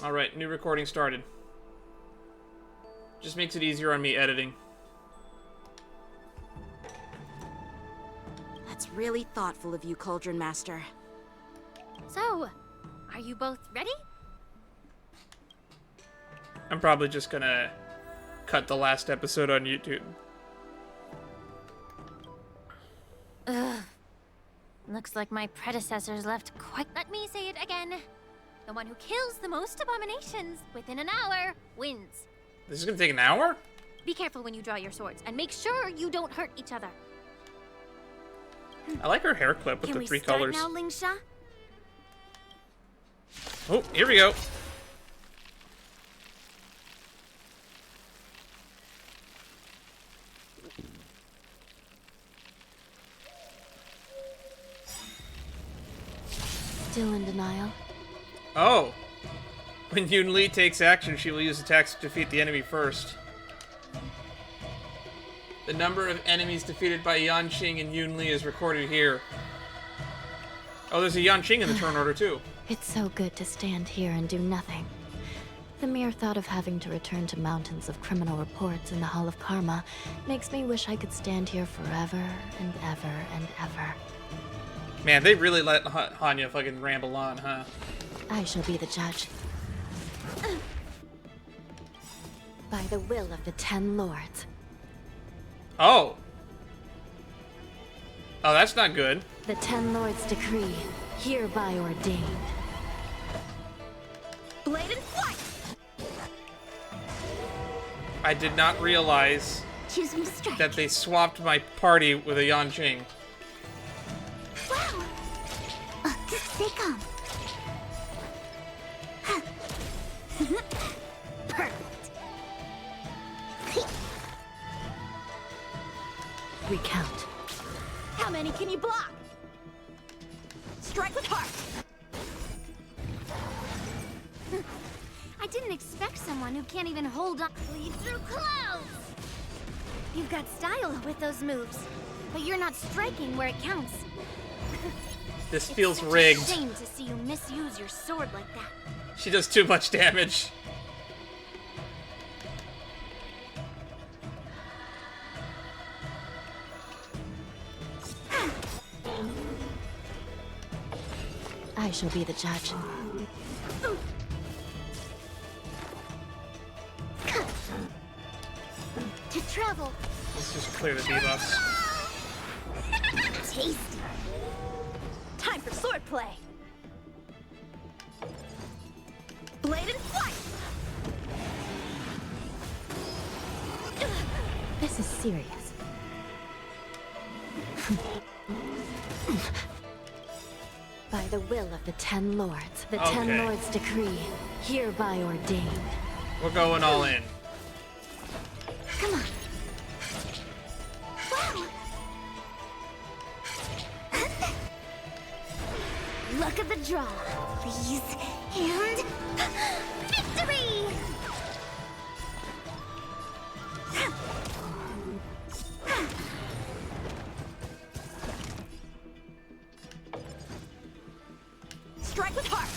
Alright, new recording started. Just makes it easier on me editing. That's really thoughtful of you, Cauldron Master. So, are you both ready? I'm probably just gonna cut the last episode on YouTube. Ugh. Looks like my predecessors left quite... Let me say it again. The one who kills the most abominations within an hour wins. This is gonna take an hour? Be careful when you draw your swords, and make sure you don't hurt each other. I like her hair clip with Can the we three start colors. now, Lingsha? Oh, here we go. Still in denial? Oh. When Yun Li takes action, she will use attacks to defeat the enemy first. The number of enemies defeated by Yan Qing and Yun Li is recorded here. Oh, there's a Yan Qing in the turn order, too. It's so good to stand here and do nothing. The mere thought of having to return to mountains of criminal reports in the Hall of Karma makes me wish I could stand here forever and ever and ever. Man, they really let Hanya fucking ramble on, huh? I shall be the judge. By the will of the 10 lords. Oh. Oh, that's not good. The 10 lords decree, hereby ordained. Blade and flight! I did not realize Choose me strike. that they swapped my party with a Yan Qing. Wow! Stay calm. Perfect. Recount. How many can you block? Strike with heart. I didn't expect someone who can't even hold on. Lead through clouds! You've got style with those moves, but you're not striking where it counts. This It's feels such rigged. a shame to see you misuse your sword like that. She does too much damage. I shall be the judge. To travel. Let's just clear the debuffs. Tasty. Time for swordplay. Blade and flight. This is serious. By the will of the 10 lords, the 10 Okay. lords decree, hereby ordained. We're going all in. Come on. Wow! Luck of the draw. Please. And... Victory! Strike with heart.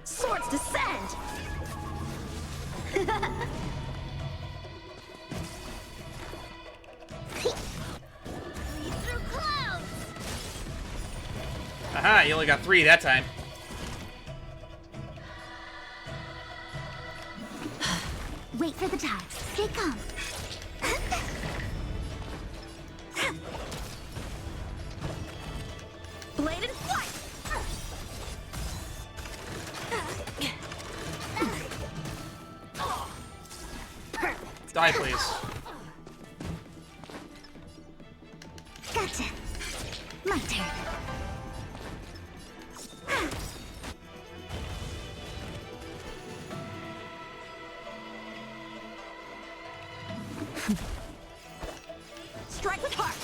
Swords descend. Lead through clouds! Aha, you only got 3 that time. Wait for the time. Stay calm. Blade and flight. Perfect. Die, please. Gotcha. My turn. Strike with heart.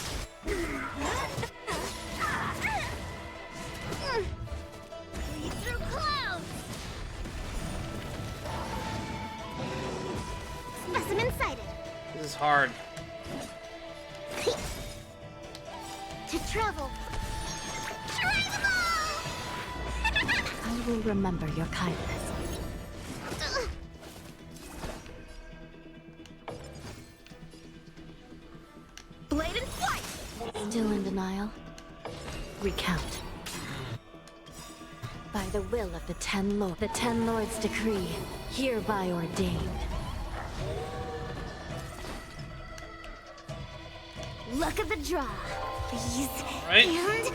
Lead through clouds! Specimen sighted. This is hard. To travel. Try them all! will remember your kindness. Blade and flight! Still in denial? Recount. By the will of the Ten Lords' decree, hereby ordained. Luck of the draw. Please. Right. And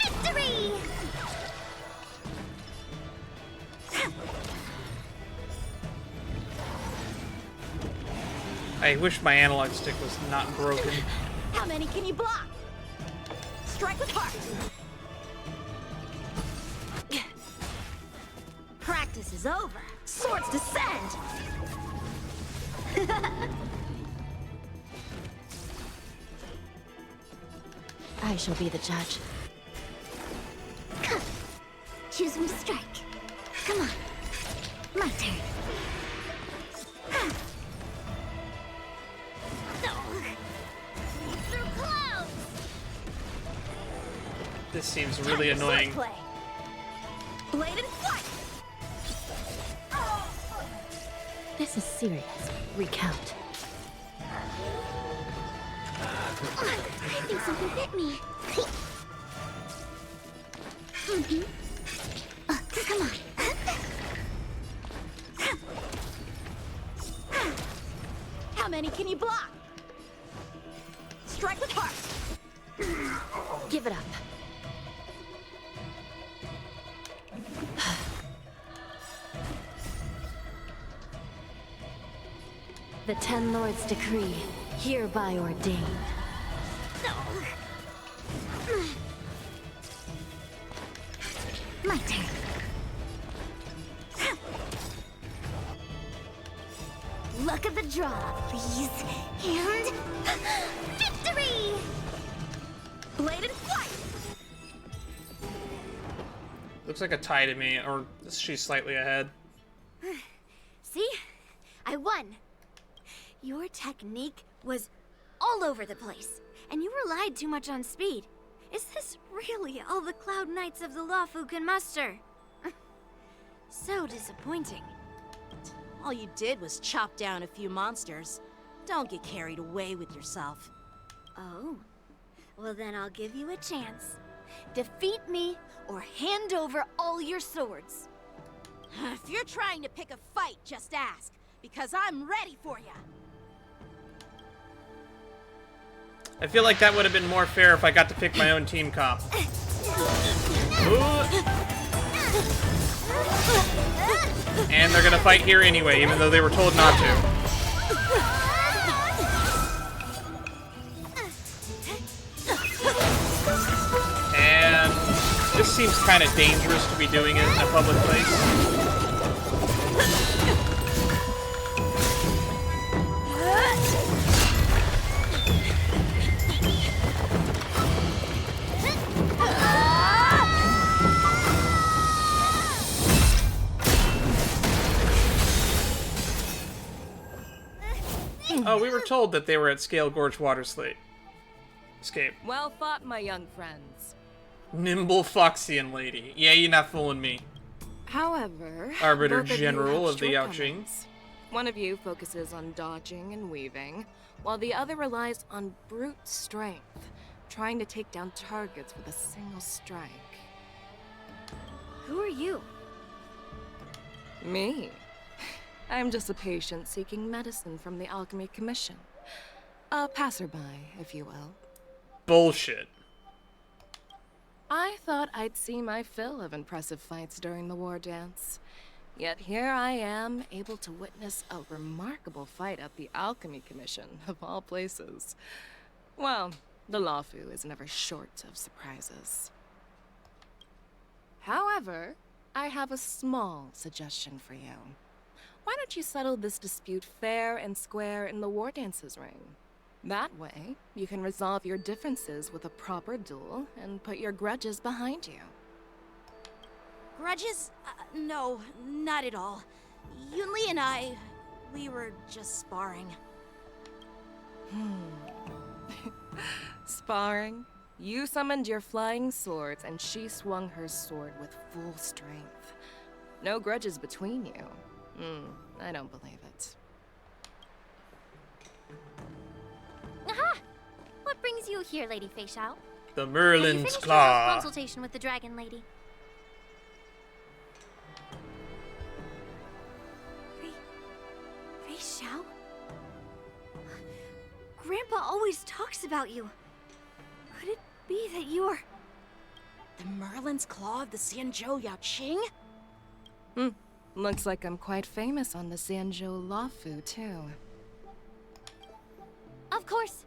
victory! I wish my analog stick was not broken. How many can you block? Strike with heart! Practice is over. Swords descend! I shall be the judge. Come. Choose when to strike. Come on. My turn. Through clouds! This seems really annoying. Swordplay. Blade and flight! This is serious. Recount. I think something bit me. Come on. How many can you block? Strike with heart! Give it up. The Ten Lords' decree, hereby ordained. My turn. Luck of the draw, please. And victory! Blade and flight! Looks like a tie to me, or she's slightly ahead. See? I won. Your technique was all over the place, and you relied too much on speed. Is this really all the Cloud Knights of the Lawfu can muster? So disappointing. All you did was chop down a few monsters. Don't get carried away with yourself. Oh. Well, then I'll give you a chance. Defeat me, or hand over all your swords. If you're trying to pick a fight, just ask, because I'm ready for you. I feel like that would have been more fair if I got to pick my own team comp. Ooh. And they're gonna fight here anyway, even though they were told not to. And this seems kind of dangerous to be doing it in a public place. Oh, we were told that they were at Scale Gorge Water Slate. Escape. Well fought, my young friends. Nimble Foxian lady. Yeah, you're not fooling me. However, Arbiter both of you General have of the Yao Qing. shortcomings. One of you focuses on dodging and weaving, while the other relies on brute strength, trying to take down targets with a single strike. Who are you? Me? I'm just a patient seeking medicine from the Alchemy Commission. A passerby, if you will. Bullshit. I thought I'd see my fill of impressive fights during the war dance. Yet here I am, able to witness a remarkable fight at the Alchemy Commission, of all places. Well, the Lawfu is never short of surprises. However, I have a small suggestion for you. Why don't you settle this dispute fair and square in the war dances ring? That way, you can resolve your differences with a proper duel and put your grudges behind you. Grudges? No, not at all. Yunli and I, we were just sparring. Sparring? You summoned your flying swords, and she swung her sword with full strength. No grudges between you. I don't believe it. Aha! What brings you here, Lady Fei Xiao? The Have you Merlin's finished your Claw. consultation with the Dragon Lady? Fei Xiao? Grandpa always talks about you. Could it be that you're... The Merlin's Claw of the Xianzhou Yaoqing? Looks like I'm quite famous on the Xianzhou Luofu, too. Of course.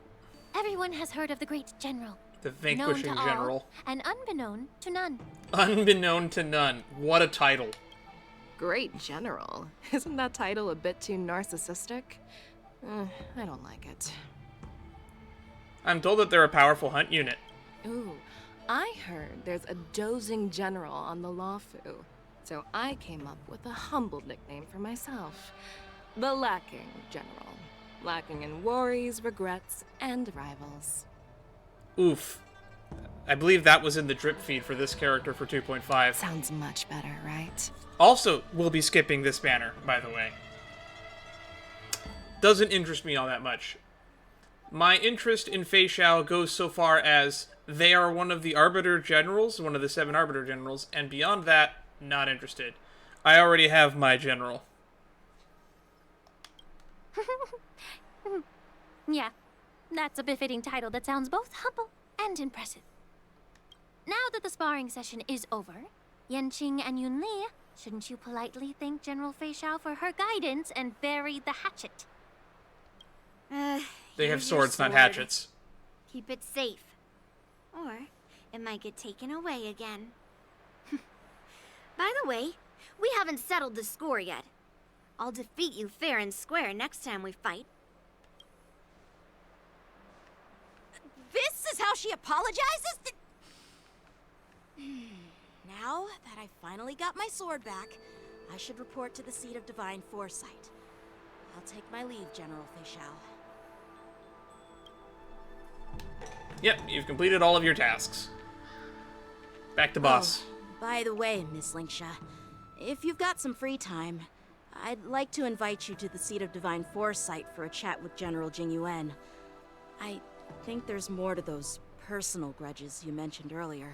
Everyone has heard of the great general. The Known Vanquishing to General. all, and unbeknown to none. Unbeknown to none. What a title. Great General. Isn't that title a bit too narcissistic? I don't like it. I'm told that they're a powerful hunt unit. Ooh, I heard there's a dozing general on the Luofu, so I came up with a humble nickname for myself. The Lacking General. Lacking in worries, regrets, and rivals. Oof. I believe that was in the drip feed for this character for 2.5. Sounds much better, right? Also, we'll be skipping this banner, by the way. Doesn't interest me all that much. My interest in Fei Xiao goes so far as they are one of the Arbiter Generals, one of the 7 Arbiter Generals, and beyond that, not interested. I already have my general. Yeah, that's a befitting title that sounds both humble and impressive. Now that the sparring session is over, Yanqing and Yunli, shouldn't you politely thank General Fei Xiao for her guidance and bury the hatchet? They have Here's your swords, not sword. hatchets. Keep it safe. Or it might get taken away again. By the way, we haven't settled the score yet. I'll defeat you fair and square next time we fight. This is how she apologizes? Now that I finally got my sword back, I should report to the seat of divine foresight. I'll take my leave, General Fei Xiao. Yep, you've completed all of your tasks. Back to boss. Oh, by the way, Miss Linksha, if you've got some free time, I'd like to invite you to the seat of divine foresight for a chat with General Jing Yuan. I think there's more to those personal grudges you mentioned earlier.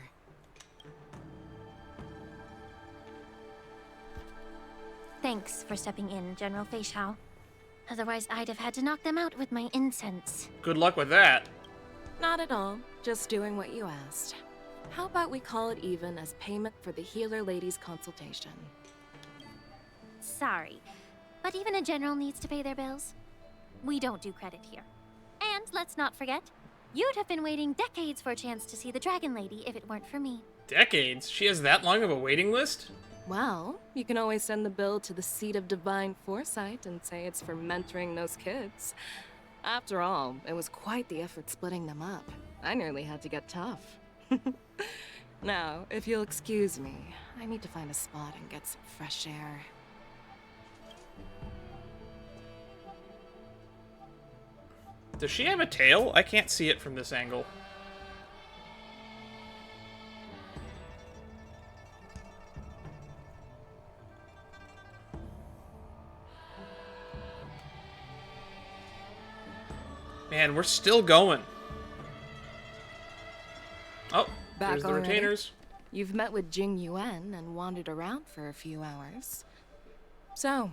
Thanks for stepping in, General Fei Xiao. Otherwise, I'd have had to knock them out with my incense. Good luck with that. Not at all. Just doing what you asked. How about we call it even as payment for the healer lady's consultation? Sorry, but even a general needs to pay their bills. We don't do credit here. And let's not forget, you'd have been waiting decades for a chance to see the Dragon Lady if it weren't for me. Decades? She has that long of a waiting list? Well, you can always send the bill to the seat of divine foresight and say it's for mentoring those kids. After all, it was quite the effort splitting them up. I nearly had to get tough. Now, if you'll excuse me, I need to find a spot and get some fresh air. Does she have a tail? I can't see it from this angle. Man, we're still going. Oh, Back there's the already? retainers. You've met with Jing Yuan and wandered around for a few hours. So,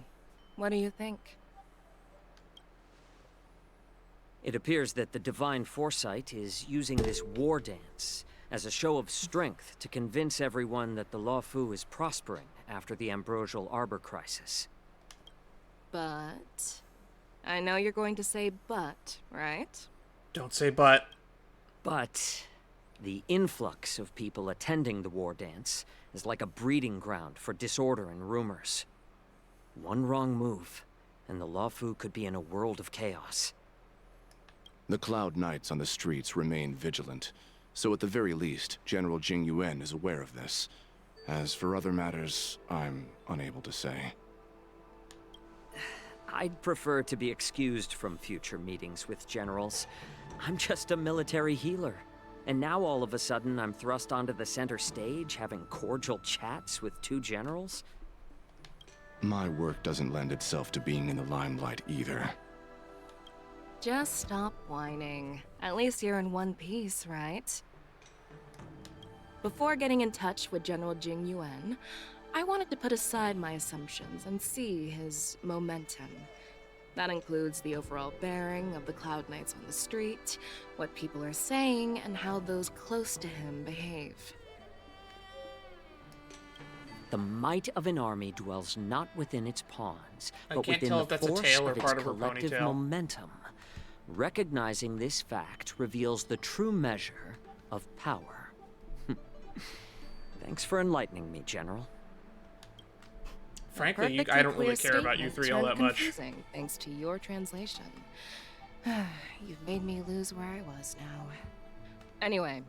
what do you think? It appears that the Divine Foresight is using this war dance as a show of strength to convince everyone that the Luofu is prospering after the Ambrosial Arbor crisis. But... I know you're going to say but, right? Don't say but. But the influx of people attending the war dance is like a breeding ground for disorder and rumors. One wrong move, and the Luofu could be in a world of chaos. The Cloud Knights on the streets remain vigilant, so at the very least, General Jing Yuan is aware of this. As for other matters, I'm unable to say. I'd prefer to be excused from future meetings with generals. I'm just a military healer. And now all of a sudden I'm thrust onto the center stage having cordial chats with two generals? My work doesn't lend itself to being in the limelight either. Just stop whining. At least you're in one piece, right? Before getting in touch with General Jing Yuan, I wanted to put aside my assumptions and see his momentum. That includes the overall bearing of the Cloud Knights on the street, what people are saying, and how those close to him behave. The might of an army dwells not within its pawns, I but can't within tell the if that's a force tail or of its part of her collective ponytail. momentum. Recognizing this fact reveals the true measure of power. Thanks for enlightening me, General. Frankly, I Perfectly don't really clear care about you statement three all turned that much. confusing, thanks to your translation. You've made me lose where I was now. Anyway,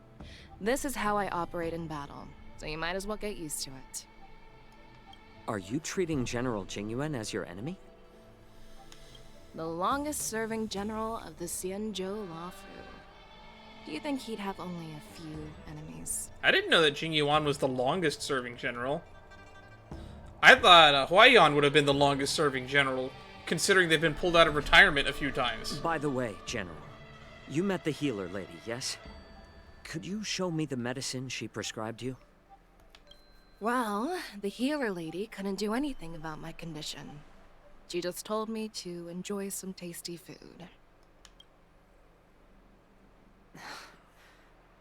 this is how I operate in battle, so you might as well get used to it. Are you treating General Jingyuan as your enemy? The longest-serving general of the Xianzhou Luofu. Do you think he'd have only a few enemies? I didn't know that Jing Yuan was the longest serving general. I thought Huaiyan would have been the longest serving general, considering they've been pulled out of retirement a few times. By the way, General, you met the healer lady, yes? Could you show me the medicine she prescribed you? Well, the healer lady couldn't do anything about my condition. She just told me to enjoy some tasty food.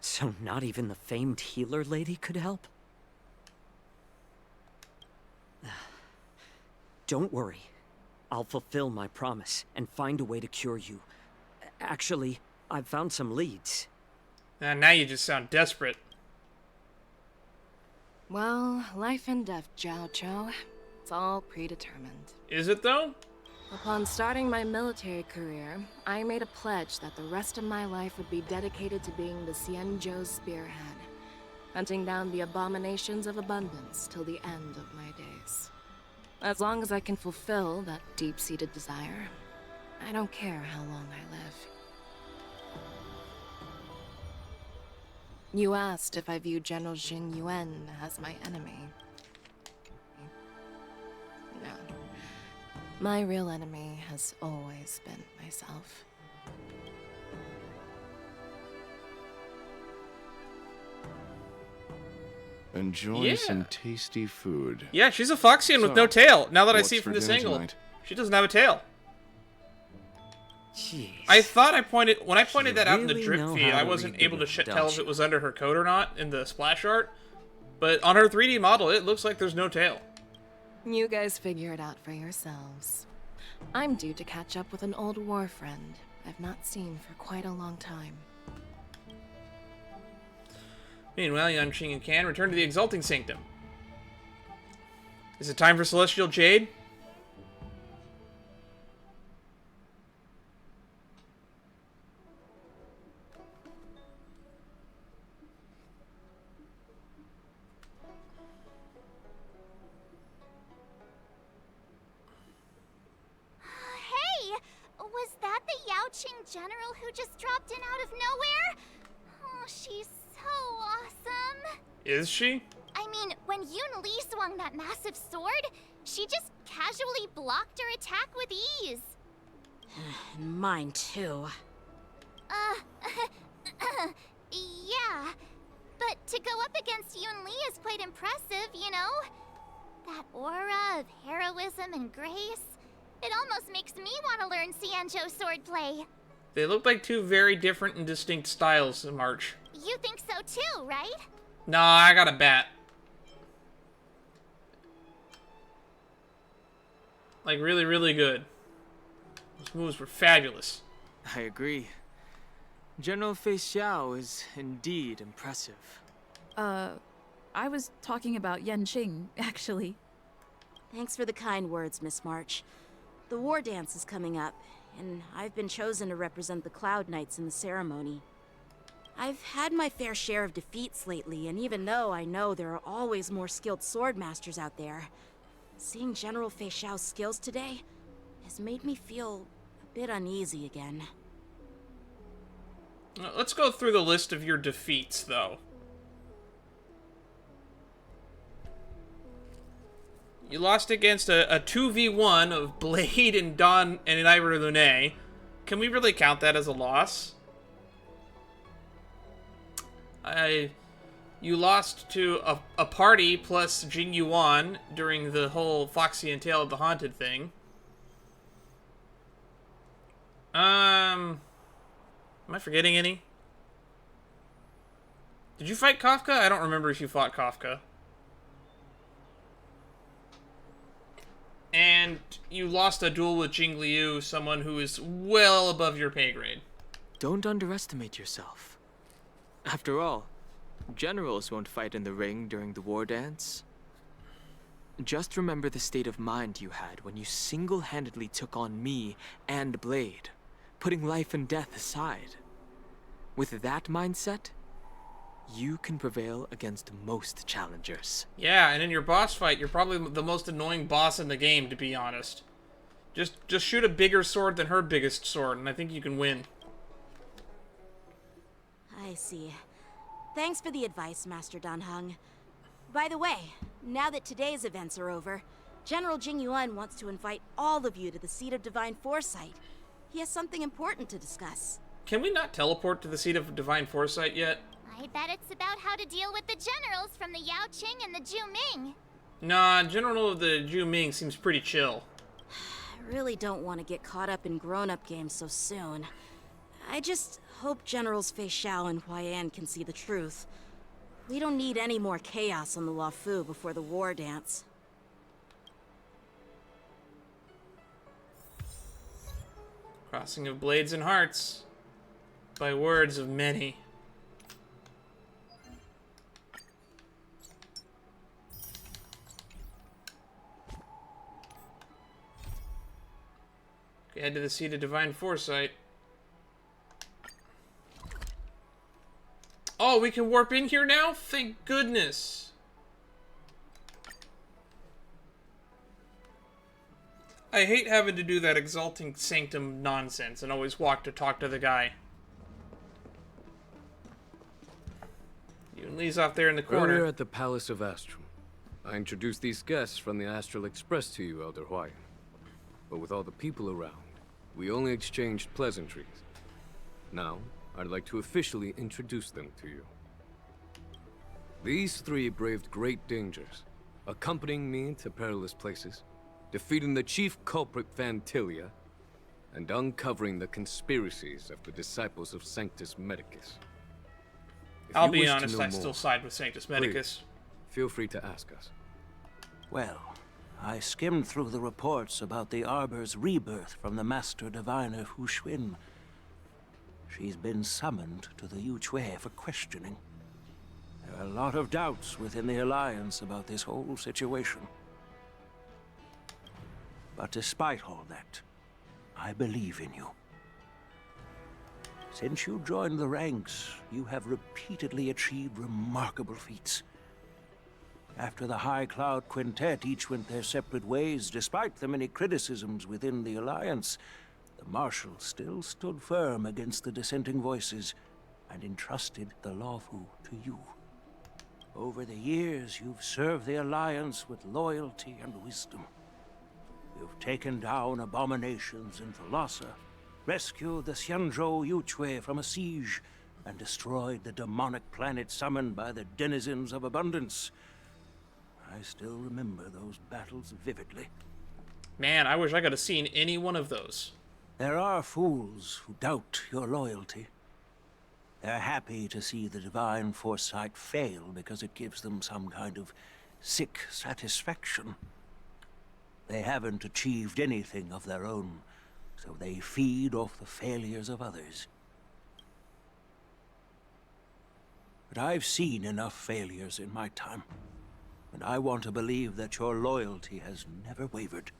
So not even the famed healer lady could help? Don't worry. I'll fulfill my promise and find a way to cure you. Actually, I've found some leads. And now you just sound desperate. Well, life and death, Jiao Chou. It's all predetermined. Is it, though? Upon starting my military career, I made a pledge that the rest of my life would be dedicated to being the Xianzhou spearhead, hunting down the abominations of abundance till the end of my days. As long as I can fulfill that deep-seated desire, I don't care how long I live. You asked if I view General Jing Yuan as my enemy. No. My real enemy has always been myself. Enjoy some tasty food. Yeah, she's a Foxian with So, no tail, now that I what's see it from for this dinner angle. tonight? She doesn't have a tail. Jeez. I thought when I pointed You that out in the really drip know feed, how I to wasn't read the able to room, tell don't if it you? was under her coat or not in the splash art. But on her 3D model, it looks like there's no tail. You guys figure it out for yourselves. I'm due to catch up with an old war friend I've not seen for quite a long time. Meanwhile, young Shing and Kan return to the Exalting Sanctum. Is it time for Celestial Jade? Hey! Was that the Yaoqing general who just dropped in out of nowhere? Oh, she's so awesome. Is she? I mean, when Yun Li swung that massive sword, she just casually blocked her attack with ease. Mine too. Yeah. But to go up against Yun Li is quite impressive, you know? That aura of heroism and grace. It almost makes me want to learn Xianzhou swordplay. They look like two very different and distinct styles of March. You think so too, right? Nah, I got a bat. Like, really, really good. Those moves were fabulous. I agree. General Fei Xiao is indeed impressive. I was talking about Yanqing, actually. Thanks for the kind words, Miss March. The war dance is coming up, and I've been chosen to represent the Cloud Knights in the ceremony. I've had my fair share of defeats lately, and even though I know there are always more skilled sword masters out there, seeing General Fei Xiao's skills today has made me feel a bit uneasy again. Let's go through the list of your defeats, though. You lost against a 2v1 of Blade and Dawn and Ira Lune. Can we really count that as a loss? You lost to a party plus Jing Yuan during the whole Foxy and Tale of the Haunted thing. Am I forgetting any? Did you fight Kafka? I don't remember if you fought Kafka. And you lost a duel with Jing Liu, someone who is well above your pay grade. Don't underestimate yourself. After all, generals won't fight in the ring during the war dance. Just remember the state of mind you had when you single-handedly took on me and Blade, putting life and death aside. With that mindset, you can prevail against most challengers. Yeah, and in your boss fight, you're probably the most annoying boss in the game, to be honest. Just shoot a bigger sword than her biggest sword, and I think you can win. I see. Thanks for the advice, Master Danheng. By the way, now that today's events are over, General Jing Yuan wants to invite all of you to the Seat of Divine Foresight. He has something important to discuss. Can we not teleport to the Seat of Divine Foresight yet? I bet it's about how to deal with the generals from the Yao Qing and the Zhu Ming. Nah, General of the Zhu Ming seems pretty chill. I really don't want to get caught up in grown-up games so soon. I just hope Generals Fei Xiao and Huaiyan can see the truth. We don't need any more chaos on the Luofu before the war dance. Crossing of blades and hearts. By words of many. Okay, head to the Seat of Divine Foresight. Oh, we can warp in here now? Thank goodness. I hate having to do that exalting sanctum nonsense and always walk to talk to the guy. You and Lee's off there in the corner. Earlier at the Palace of Astrum, I introduced these guests from the Astral Express to you, Elder Huayan. But with all the people around, we only exchanged pleasantries. Now, I'd like to officially introduce them to you. These three braved great dangers, accompanying me to perilous places, defeating the chief culprit Vantilia, and uncovering the conspiracies of the disciples of Sanctus Medicus. If I'll you be wish to honest, know I still more, side with Sanctus Medicus. please, feel free to ask us. Well, I skimmed through the reports about the Arbor's rebirth from the Master Diviner Hu Xuan. She's been summoned to the Yu Chui for questioning. There are a lot of doubts within the Alliance about this whole situation. But despite all that, I believe in you. Since you joined the ranks, you have repeatedly achieved remarkable feats. After the High Cloud Quintet each went their separate ways, despite the many criticisms within the Alliance, the Marshal still stood firm against the dissenting voices and entrusted the Luofu to you. Over the years, you've served the Alliance with loyalty and wisdom. You've taken down abominations in Thalassa, rescued the Xianzhou Yu Chui from a siege, and destroyed the demonic planet summoned by the denizens of abundance. I still remember those battles vividly. Man, I wish I could have seen any one of those. There are fools who doubt your loyalty. They're happy to see the divine foresight fail because it gives them some kind of sick satisfaction. They haven't achieved anything of their own, so they feed off the failures of others. But I've seen enough failures in my time, and I want to believe that your loyalty has never wavered.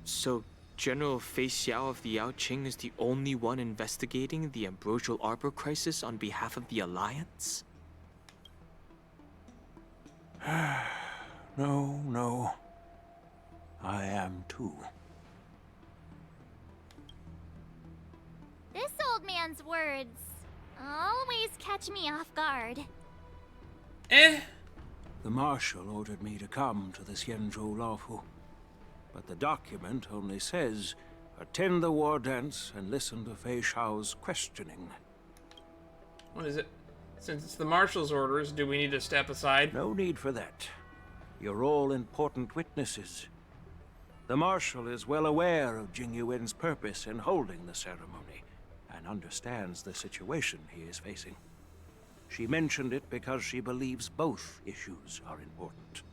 So, General Fei Xiao of the Yao Qing is the only one investigating the Ambrosial Arbor crisis on behalf of the Alliance? No. I am too. This old man's words always catch me off guard. Eh. The Marshal ordered me to come to the Xianzhou Laofu. But the document only says, attend the war dance and listen to Fei Shao's questioning. What is it? Since it's the Marshal's orders, do we need to step aside? No need for that. You're all important witnesses. The Marshal is well aware of Jing Yuan's purpose in holding the ceremony, and understands the situation he is facing. She mentioned it because she believes both issues are important.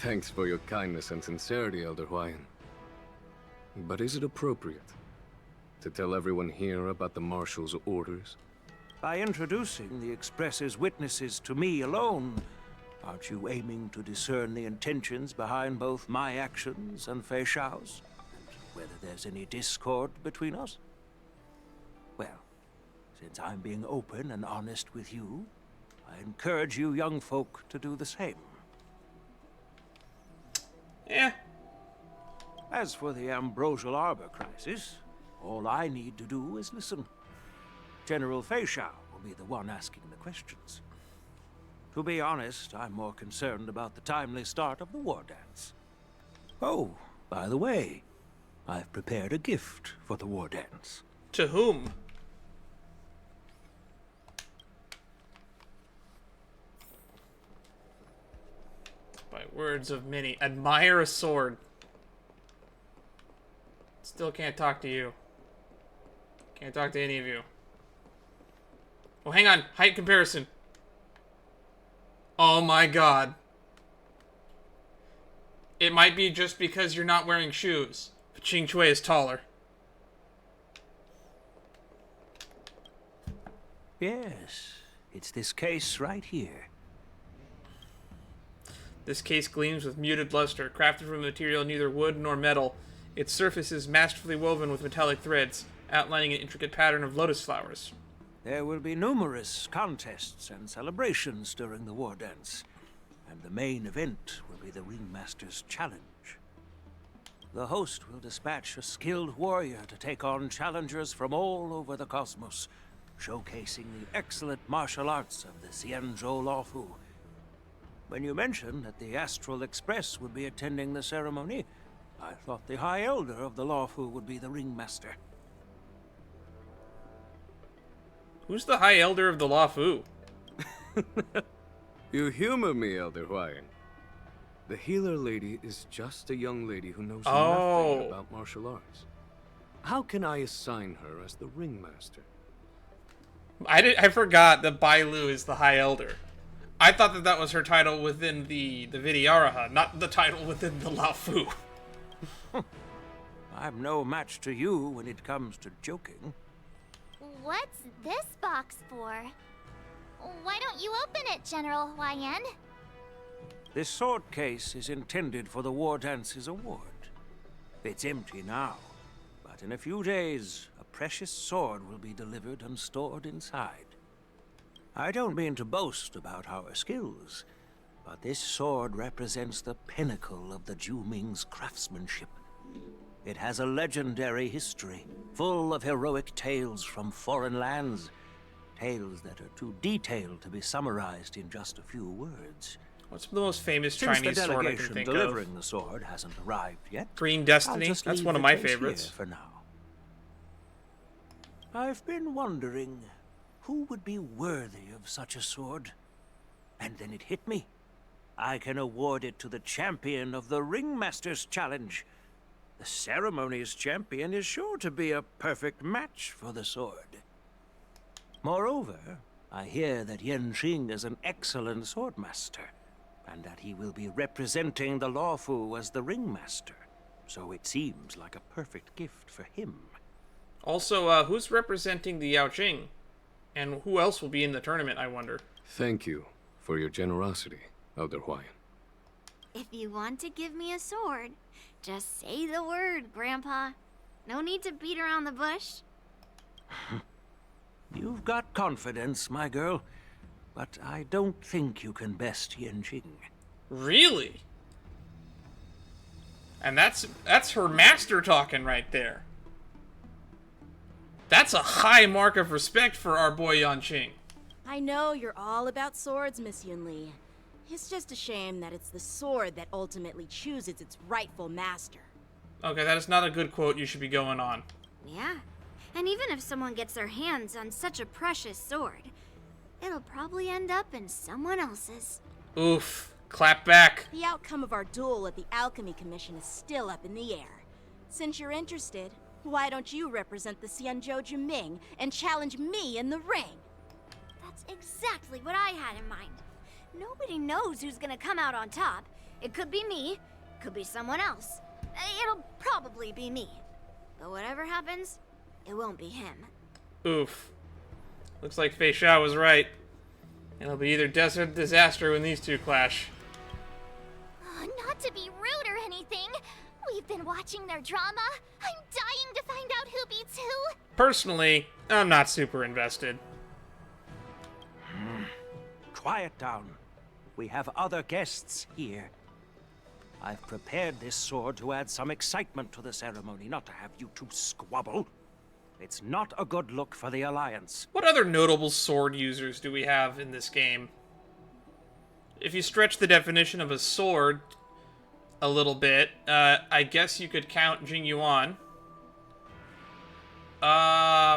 Thanks for your kindness and sincerity, Elder Huayan. But is it appropriate to tell everyone here about the Marshal's orders? By introducing the Express's witnesses to me alone, aren't you aiming to discern the intentions behind both my actions and Fei Shao's? And whether there's any discord between us? Well, since I'm being open and honest with you, I encourage you young folk to do the same. Yeah. As for the Ambrosial Arbor crisis, all I need to do is listen. General Fei Shao will be the one asking the questions. To be honest, I'm more concerned about the timely start of the war dance. Oh, by the way, I've prepared a gift for the war dance. To whom? By words of many, admire a sword. Still can't talk to you. Can't talk to any of you. Oh, hang on. Height comparison. Oh my god. It might be just because you're not wearing shoes, but Qing Chui is taller. Yes, it's this case right here. This case gleams with muted luster, crafted from a material neither wood nor metal. Its surface is masterfully woven with metallic threads, outlining an intricate pattern of lotus flowers. There will be numerous contests and celebrations during the war dance, and the main event will be the Ringmaster's Challenge. The host will dispatch a skilled warrior to take on challengers from all over the cosmos, showcasing the excellent martial arts of the Xianzhou Laofu. When you mentioned that the Astral Express would be attending the ceremony, I thought the High Elder of the Laofu would be the Ringmaster. Who's the High Elder of the Laofu? You humor me, Elder Huayan. The healer lady is just a young lady who knows nothing about martial arts. How can I assign her as the Ringmaster? I forgot that Bailu is the High Elder. I thought that that was her title within the Vidyaraha, not the title within the Laofu. I'm no match to you when it comes to joking. What's this box for? Why don't you open it, General Huayan? This sword case is intended for the War Dance's award. It's empty now, but in a few days, a precious sword will be delivered and stored inside. I don't mean to boast about our skills, but this sword represents the pinnacle of the Zhu-Ming's craftsmanship. It has a legendary history, full of heroic tales from foreign lands. Tales that are too detailed to be summarized in just a few words. What's the most famous Since Chinese the sword I can delegation think delivering of? the sword hasn't arrived yet, Green Destiny. I'll just That's leave one of the my case favorites. here for now. I've been wondering who would be worthy of such a sword. And then it hit me. I can award it to the champion of the Ringmaster's Challenge. The ceremony's champion is sure to be a perfect match for the sword. Moreover, I hear that Yen Shing is an excellent swordmaster, and that he will be representing the Laofu as the Ringmaster. So it seems like a perfect gift for him. Also, who's representing the Yao Qing? And who else will be in the tournament, I wonder? Thank you for your generosity, Elder Huayan. If you want to give me a sword, just say the word, Grandpa. No need to beat around the bush. You've got confidence, my girl, but I don't think you can best Yen Qing. Really? And that's her master talking right there. That's a high mark of respect for our boy Yanqing. I know you're all about swords, Miss Yunli. It's just a shame that it's the sword that ultimately chooses its rightful master. Okay, that is not a good quote you should be going on. Yeah. And even if someone gets their hands on such a precious sword, it'll probably end up in someone else's. Oof. Clap back. The outcome of our duel at the Alchemy Commission is still up in the air. Since you're interested, why don't you represent the Xianzhou Jiming and challenge me in the ring? That's exactly what I had in mind. Nobody knows who's gonna come out on top. It could be me, could be someone else. It'll probably be me. But whatever happens, it won't be him. Oof. Looks like Fei Xiao was right. It'll be either death or disaster when these two clash. Not to be rude or anything, we've been watching their drama. I'm dying to find out who beats who. Personally, I'm not super invested. Quiet down. We have other guests here. I've prepared this sword to add some excitement to the ceremony, not to have you two squabble. It's not a good look for the Alliance. What other notable sword users do we have in this game? If you stretch the definition of a sword a little bit, I guess you could count Jing Yuan. Kafka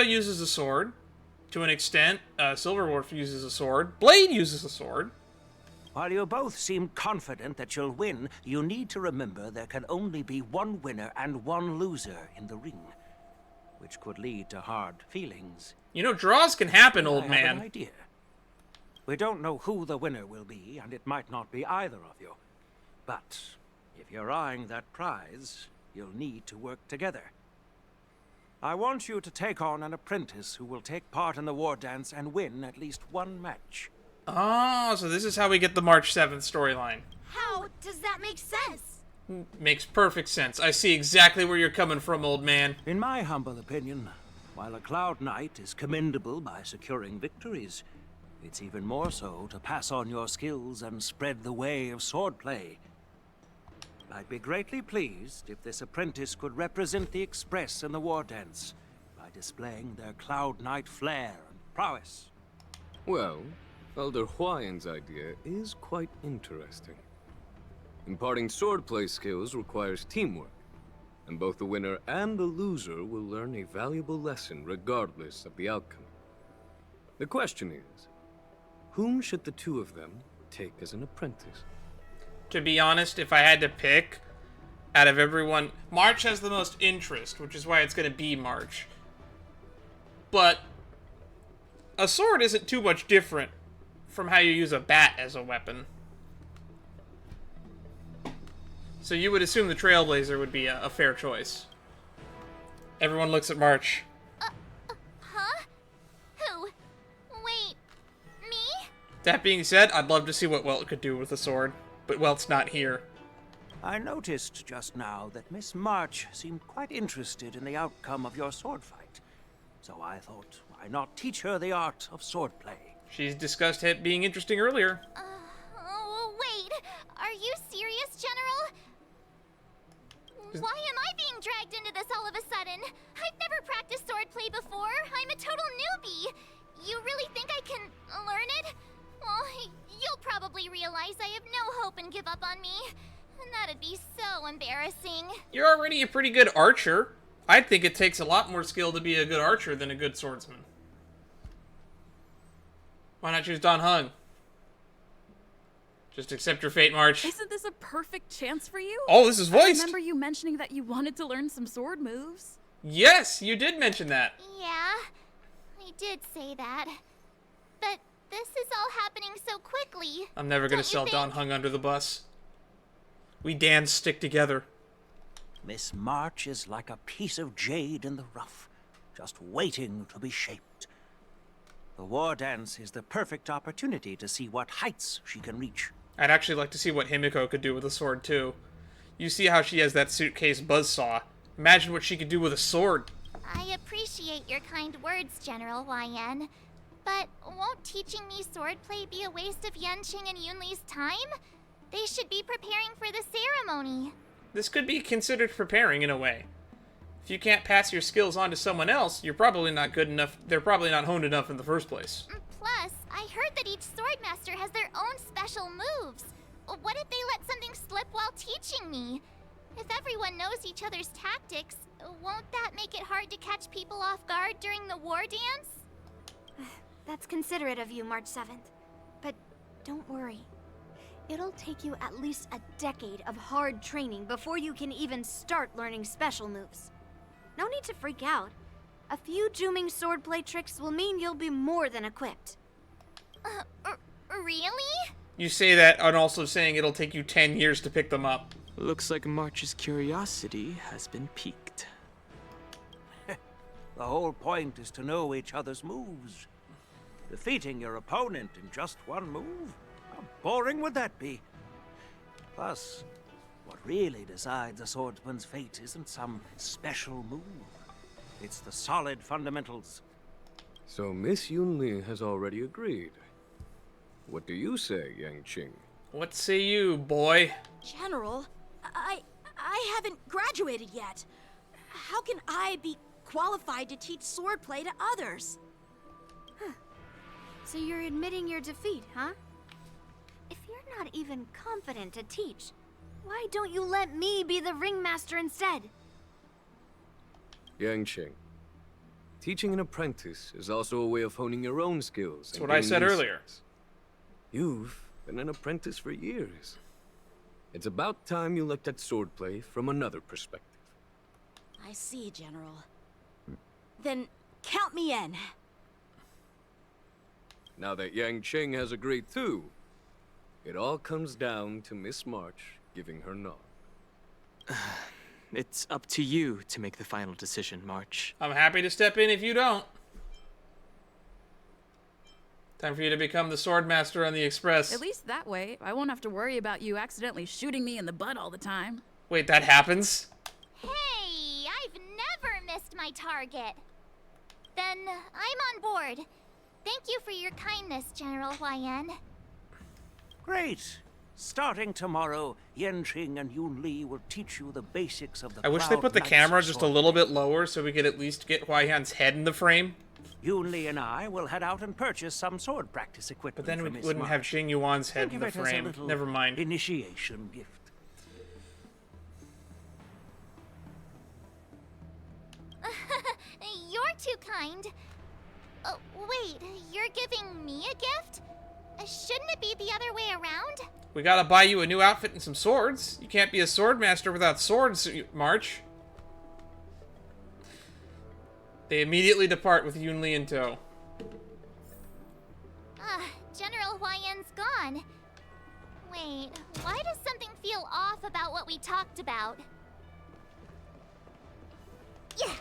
uses a sword. To an extent, Silverwolf uses a sword. Blade uses a sword. While you both seem confident that you'll win, you need to remember there can only be one winner and one loser in the ring, which could lead to hard feelings. You know, draws can happen, I old have man. an idea. We don't know who the winner will be, and it might not be either of you. But if you're eyeing that prize, you'll need to work together. I want you to take on an apprentice who will take part in the war dance and win at least one match. Oh, so this is how we get the March 7th storyline. How does that make sense? Makes perfect sense. I see exactly where you're coming from, old man. In my humble opinion, while a Cloud Knight is commendable by securing victories, it's even more so to pass on your skills and spread the way of swordplay. I'd be greatly pleased if this apprentice could represent the Express in the war dance by displaying their Cloud Knight flair and prowess. Well, Elder Huayan's idea is quite interesting. Imparting swordplay skills requires teamwork, and both the winner and the loser will learn a valuable lesson regardless of the outcome. The question is, whom should the two of them take as an apprentice? To be honest, if I had to pick, out of everyone, March has the most interest, which is why it's going to be March. But a sword isn't too much different from how you use a bat as a weapon. So you would assume the Trailblazer would be a fair choice. Everyone looks at March. Huh? Who? Wait, me? That being said, I'd love to see what Welt could do with a sword, but Welt's not here. I noticed just now that Miss March seemed quite interested in the outcome of your sword fight. So I thought, why not teach her the art of swordplay? She's discussed it being interesting earlier. Wait, are you serious, General? Why am I being dragged into this all of a sudden? I've never practiced swordplay before. I'm a total newbie. You really think I can learn it? Well, you'll probably realize I have no hope and give up on me. And that'd be so embarrassing. You're already a pretty good archer. I think it takes a lot more skill to be a good archer than a good swordsman. Why not choose Don Hung? Just accept your fate, March. Isn't this a perfect chance for you? Oh, this is I voiced. remember you mentioning that you wanted to learn some sword moves. Yes, you did mention that. Yeah, I did say that. But this is all happening so quickly. I'm never gonna Don't you sell think? Don Hung under the bus. We Dans stick together. Miss March is like a piece of jade in the rough, just waiting to be shaped. The war dance is the perfect opportunity to see what heights she can reach. I'd actually like to see what Himiko could do with a sword, too. You see how she has that suitcase buzzsaw. Imagine what she could do with a sword. I appreciate your kind words, General YN. But won't teaching me swordplay be a waste of Yanqing and Yunli's time? They should be preparing for the ceremony. This could be considered preparing in a way. If you can't pass your skills on to someone else, you're probably not good enough. They're probably not honed enough in the first place. Plus, I heard that each swordmaster has their own special moves. What if they let something slip while teaching me? If everyone knows each other's tactics, won't that make it hard to catch people off guard during the war dance? That's considerate of you, March 7th. But don't worry. It'll take you at least a decade of hard training before you can even start learning special moves. No need to freak out. A few Zooming swordplay tricks will mean you'll be more than equipped. Really? You say that and also saying it'll take you 10 years to pick them up. Looks like March's curiosity has been piqued. The whole point is to know each other's moves. Defeating your opponent in just one move? How boring would that be? Plus, what really decides a swordsman's fate isn't some special move. It's the solid fundamentals. So Miss Yunli has already agreed. What do you say, Yang Qing? What say you, boy? General, I haven't graduated yet. How can I be qualified to teach swordplay to others? So you're admitting your defeat, huh? If you're not even confident to teach, why don't you let me be the ringmaster instead? Yang Qing, teaching an apprentice is also a way of honing your own skills. That's what I said earlier. You've been an apprentice for years. It's about time you looked at swordplay from another perspective. I see, General. Then count me in. Now that Yang Qing has agreed too, it all comes down to Miss March giving her nod. It's up to you to make the final decision, March. I'm happy to step in if you don't. Time for you to become the swordmaster on the Express. At least that way, I won't have to worry about you accidentally shooting me in the butt all the time. Wait, that happens? Hey, I've never missed my target. Then I'm on board. Thank you for your kindness, General Huayan. Great. Starting tomorrow, Yanqing and Yunli will teach you the basics of the I wish they put the Cloud camera Knights just a sword. little bit lower so we could at least get Huayan's head in the frame. Yunli and I will head out and purchase some sword practice equipment. But then for we Miss wouldn't have March. Xing Yuan's head Think in of the it as a frame. little Never mind. Initiation gift. You're too kind. Wait, you're giving me a gift? Shouldn't it be the other way around? We gotta buy you a new outfit and some swords. You can't be a swordmaster without swords, March. They immediately depart with Yunli in tow. General Huayan's gone. Wait, why does something feel off about what we talked about? Yeah.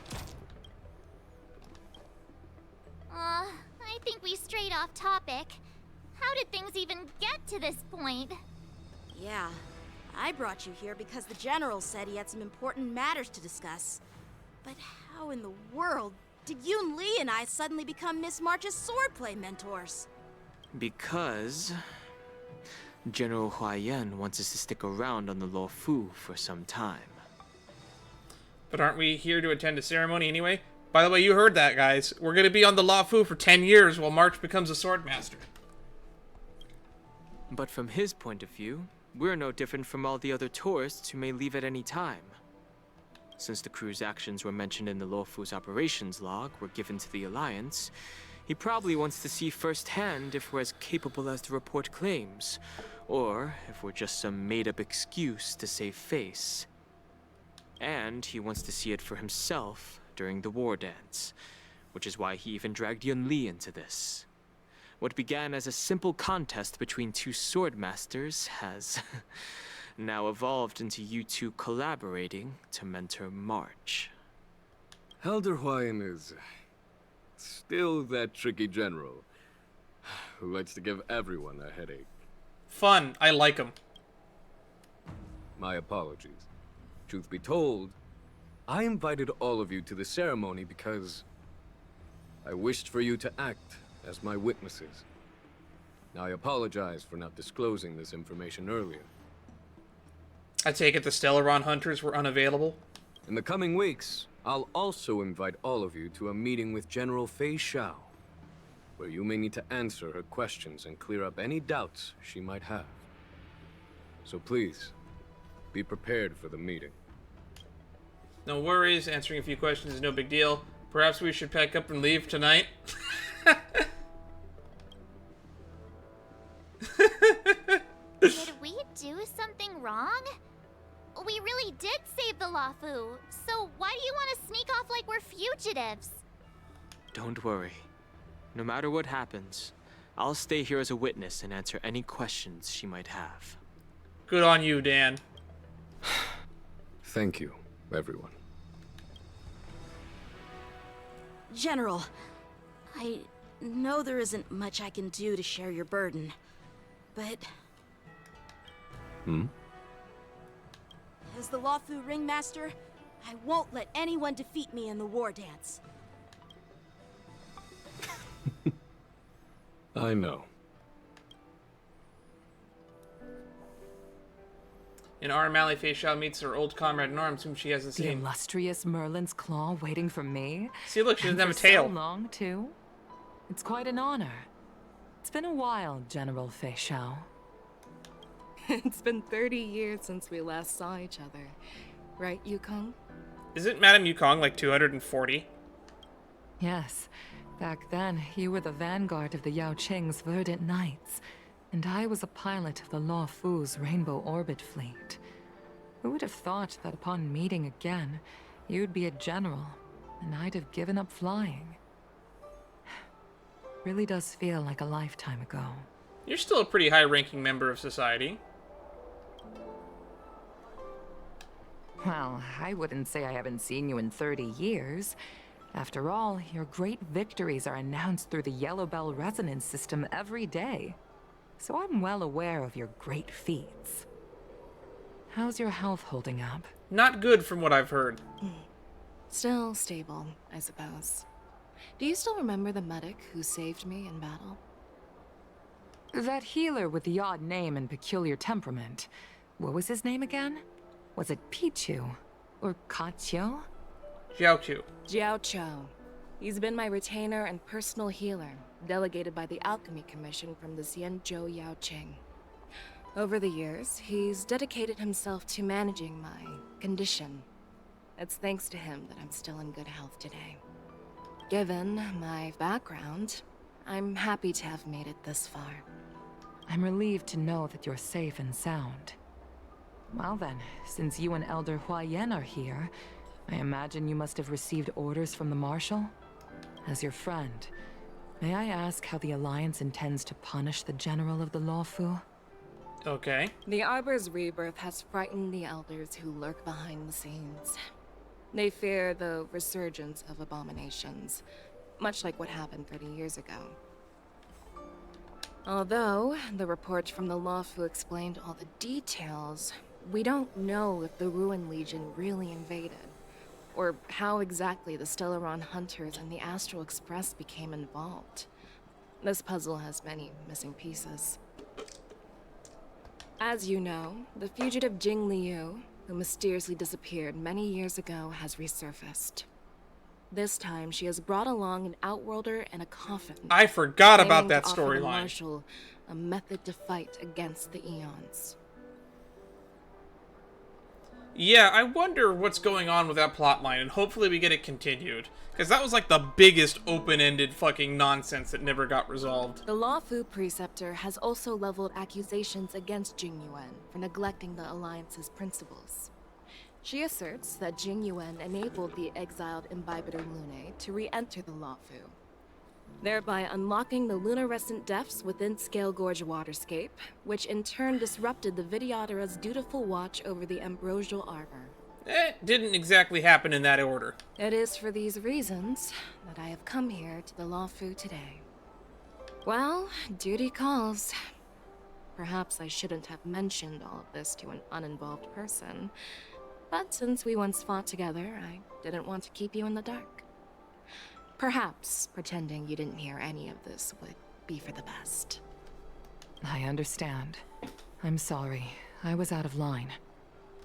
I think we strayed off topic. How did things even get to this point? Yeah, I brought you here because the General said he had some important matters to discuss. But how in the world did Yun Li and I suddenly become Miss March's swordplay mentors? Because General Huayan wants us to stick around on the Lo Fu for some time. But aren't we here to attend a ceremony anyway? By the way, you heard that, guys. We're gonna be on the Lo Fu for 10 years while March becomes a swordmaster. But from his point of view, we're no different from all the other tourists who may leave at any time. Since the crew's actions were mentioned in the Lo Fu's operations log were given to the Alliance, he probably wants to see firsthand if we're as capable as the report claims, or if we're just some made-up excuse to save face. And he wants to see it for himself during the war dance, which is why he even dragged Yun Li into this. What began as a simple contest between two swordmasters has now evolved into you two collaborating to mentor March. Elder Huayan is still that tricky general who likes to give everyone a headache. Fun. I like him. My apologies. Truth be told, I invited all of you to the ceremony because I wished for you to act as my witnesses. Now, I apologize for not disclosing this information earlier. I take it the Stellaron hunters were unavailable? In the coming weeks, I'll also invite all of you to a meeting with General Fei Xiao, where you may need to answer her questions and clear up any doubts she might have. So please, be prepared for the meeting. No worries, answering a few questions is no big deal. Perhaps we should pack up and leave tonight? Did we do something wrong? We really did save the Lawfu, so why do you want to sneak off like we're fugitives? Don't worry. No matter what happens, I'll stay here as a witness and answer any questions she might have. Good on you, Dan. Thank you, everyone. General, I know there isn't much I can do to share your burden, but... As the Lawfu Ringmaster, I won't let anyone defeat me in the war dance. I know. In Arm Alley, Fei Xiao meets her old comrade in arms, whom she hasn't The seen. illustrious Merlin's claw waiting for me? See, look, she doesn't have a For tail. So long, too? It's quite an honor. It's been a while, General Fei Xiao. It's been 30 years since we last saw each other. Right, Yukong? Isn't Madame Yukong like 240? Yes. Back then, you were the vanguard of the Yao Qing's Verdant Knights, and I was a pilot of the Lawfu's Rainbow Orbit Fleet. Who would have thought that upon meeting again, you'd be a general, and I'd have given up flying? Really does feel like a lifetime ago. You're still a pretty high-ranking member of society. Well, I wouldn't say I haven't seen you in 30 years. After all, your great victories are announced through the Yellow Bell resonance system every day. So I'm well aware of your great feats. How's your health holding up? Not good from what I've heard. Still stable, I suppose. Do you still remember the medic who saved me in battle? That healer with the odd name and peculiar temperament. What was his name again? Was it Pichu? Or Kachio? Jiaoqiu. Jiao Chou. He's been my retainer and personal healer, delegated by the Alchemy Commission from the Xianzhou Yao Qing. Over the years, he's dedicated himself to managing my condition. It's thanks to him that I'm still in good health today. Given my background, I'm happy to have made it this far. I'm relieved to know that you're safe and sound. Well then, since you and Elder Huayan are here, I imagine you must have received orders from the Marshal? As your friend, may I ask how the Alliance intends to punish the General of the Lawfu? Okay. The Arbor's rebirth has frightened the elders who lurk behind the scenes. They fear the resurgence of abominations, much like what happened 30 years ago. Although the report from the Lawfu explained all the details, we don't know if the Ruin Legion really invaded, or how exactly the Stellaron Hunters and the Astral Express became involved. This puzzle has many missing pieces. As you know, the fugitive Jing Liu, who mysteriously disappeared many years ago, has resurfaced. This time, she has brought along an Outworlder and a coffin. I forgot about claiming that to offer the storyline. Marshal a method to fight against the Eons. Yeah, I wonder what's going on with that plotline, and hopefully we get it continued. Because that was like the biggest open-ended fucking nonsense that never got resolved. The Lawfu Preceptor has also leveled accusations against Jing Yuan for neglecting the Alliance's principles. She asserts that Jing Yuan enabled the exiled Imbibitor Lunae to re-enter the Lawfu, thereby unlocking the lunarescent depths within Scale Gorge waterscape, which in turn disrupted the Vidyadhara's dutiful watch over the Ambrosial Arbor. It didn't exactly happen in that order. It is for these reasons that I have come here to the Lawfu today. Well, duty calls. Perhaps I shouldn't have mentioned all of this to an uninvolved person, but since we once fought together, I didn't want to keep you in the dark. Perhaps pretending you didn't hear any of this would be for the best. I understand. I'm sorry. I was out of line.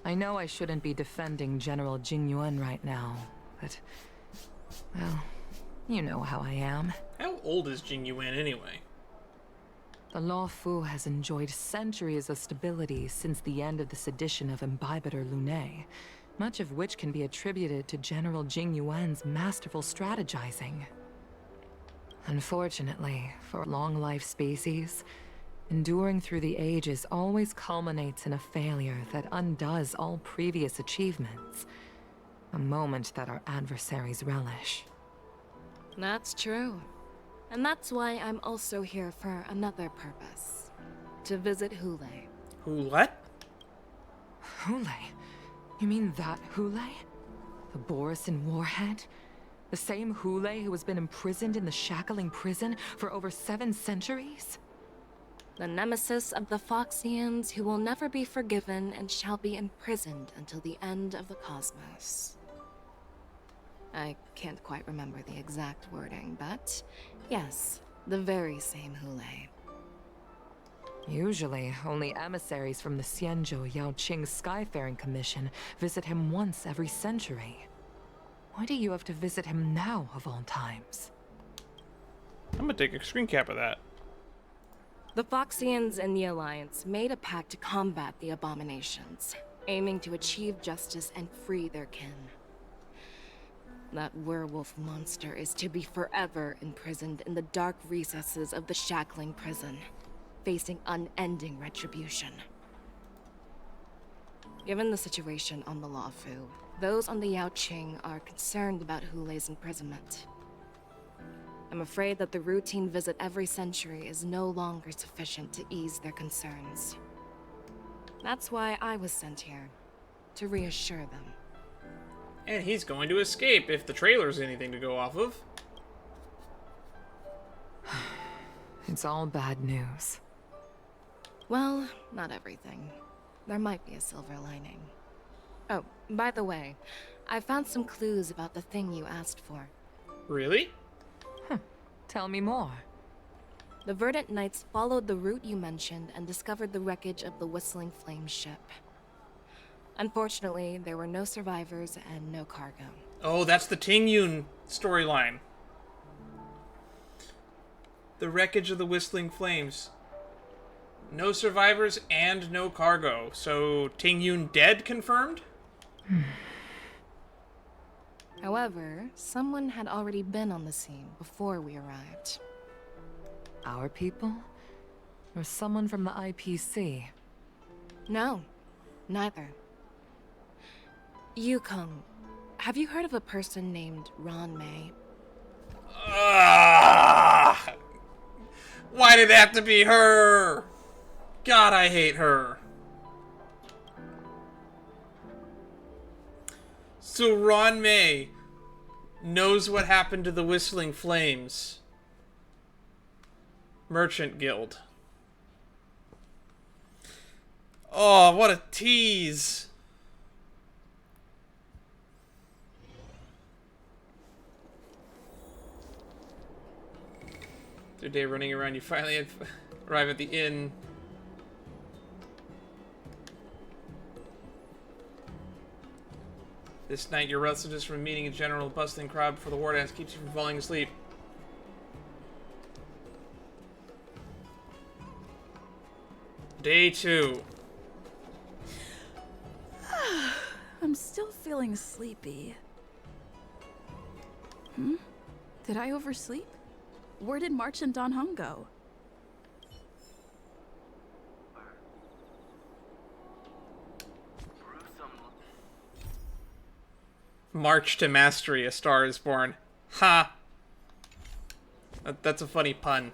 I know I shouldn't be defending General Jing Yuan right now, but... well, you know how I am. How old is Jing Yuan anyway? The Law Fu has enjoyed centuries of stability since the end of the sedition of Imbibitor Lunae, much of which can be attributed to General Jing Yuan's masterful strategizing. Unfortunately, for long-life species, enduring through the ages always culminates in a failure that undoes all previous achievements. A moment that our adversaries relish. That's true. And that's why I'm also here for another purpose. To visit Hule. Who what? Hule? You mean that Hule? The Borisin warhead? The same Hule who has been imprisoned in the shackling prison for over 7 centuries? The nemesis of the Foxians who will never be forgiven and shall be imprisoned until the end of the cosmos. I can't quite remember the exact wording, but yes, the very same Hule. Usually, only emissaries from the Xianzhou Yaoqing Skyfaring Commission visit him once every century. Why do you have to visit him now, of all times? I'm gonna take a screen cap of that. The Foxians and the Alliance made a pact to combat the abominations, aiming to achieve justice and free their kin. That werewolf monster is to be forever imprisoned in the dark recesses of the shackling prison, facing unending retribution. Given the situation on the Luofu, those on the Yaoqing are concerned about Hule's imprisonment. I'm afraid that the routine visit every century is no longer sufficient to ease their concerns. That's why I was sent here, to reassure them. And he's going to escape if the trailer's anything to go off of. It's all bad news. Well, not everything. There might be a silver lining. Oh, by the way, I found some clues about the thing you asked for. Really? Tell me more. The Verdant Knights followed the route you mentioned and discovered the wreckage of the Whistling Flame ship. Unfortunately, there were no survivors and no cargo. Oh, that's the Ting Yun storyline. The wreckage of the Whistling Flames. No survivors and no cargo. So, Ting Yun dead, confirmed? However, someone had already been on the scene before we arrived. Our people? Or someone from the IPC? No, neither. Yukong, have you heard of a person named Ron May? Why did it have to be her? God, I hate her. So Ron May knows what happened to the Whistling Flames Merchant Guild. Oh, what a tease. After a day running around, you finally arrive at the inn. This night, your restlessness from meeting a general bustling crowd before the war dance keeps you from falling asleep. Day 2. I'm still feeling sleepy. Did I oversleep? Where did March and Don Hung go? March to mastery, a star is born. Ha! That's a funny pun.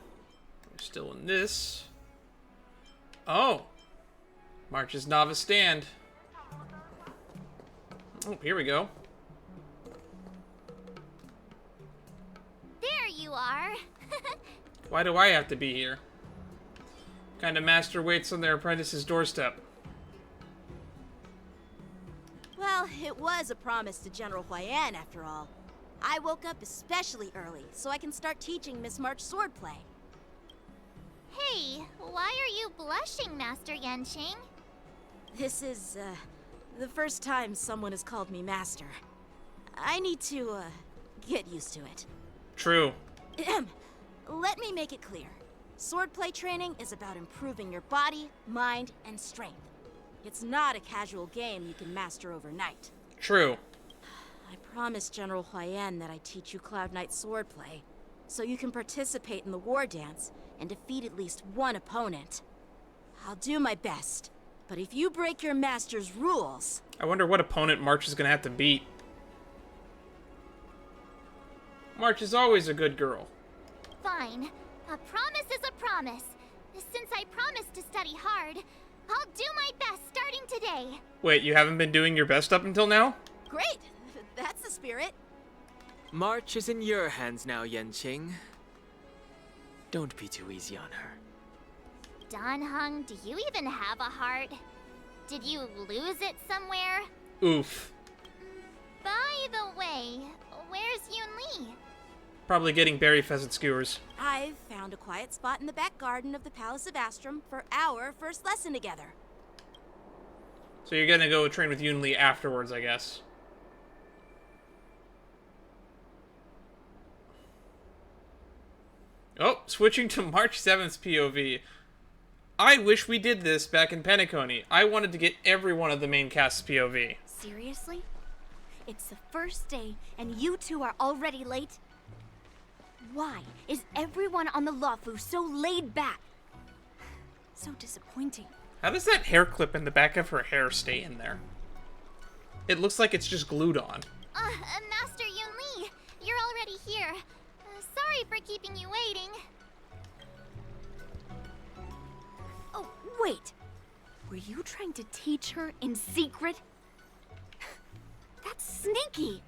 We're still in this. Oh! March's novice stand. Oh, here we go. There you are. Why do I have to be here? What kind of master waits on their apprentice's doorstep? Well, it was a promise to General Huayan, after all. I woke up especially early, so I can start teaching Miss March swordplay. Hey, why are you blushing, Master Yanqing? This is, the first time someone has called me Master. I need to, get used to it. True. Let me make it clear. Swordplay training is about improving your body, mind, and strength. It's not a casual game you can master overnight. True. I promised General Huayan that I'd teach you Cloud Knight swordplay, so you can participate in the war dance and defeat at least one opponent. I'll do my best, but if you break your master's rules... I wonder what opponent March is gonna have to beat. March is always a good girl. Fine. A promise is a promise. Since I promised to study hard, I'll do my best starting today. Wait, you haven't been doing your best up until now? Great! That's the spirit. March is in your hands now, Yanqing. Don't be too easy on her. Dan Heng, do you even have a heart? Did you lose it somewhere? Oof. By the way, where's Yun Li? Probably getting berry pheasant skewers. I've found a quiet spot in the back garden of the Palace of Astrum for our first lesson together. So you're gonna go train with Yun Li afterwards, I guess. Oh, switching to March 7th's POV. I wish we did this back in Penacony. I wanted to get every one of the main cast's POV. Seriously? It's the first day, and you two are already late? Why is everyone on the Luofu so laid back? So disappointing. How does that hair clip in the back of her hair stay in there? It looks like it's just glued on. Master Yun Li, you're already here. Sorry for keeping you waiting. Oh, wait. Were you trying to teach her in secret? That's sneaky.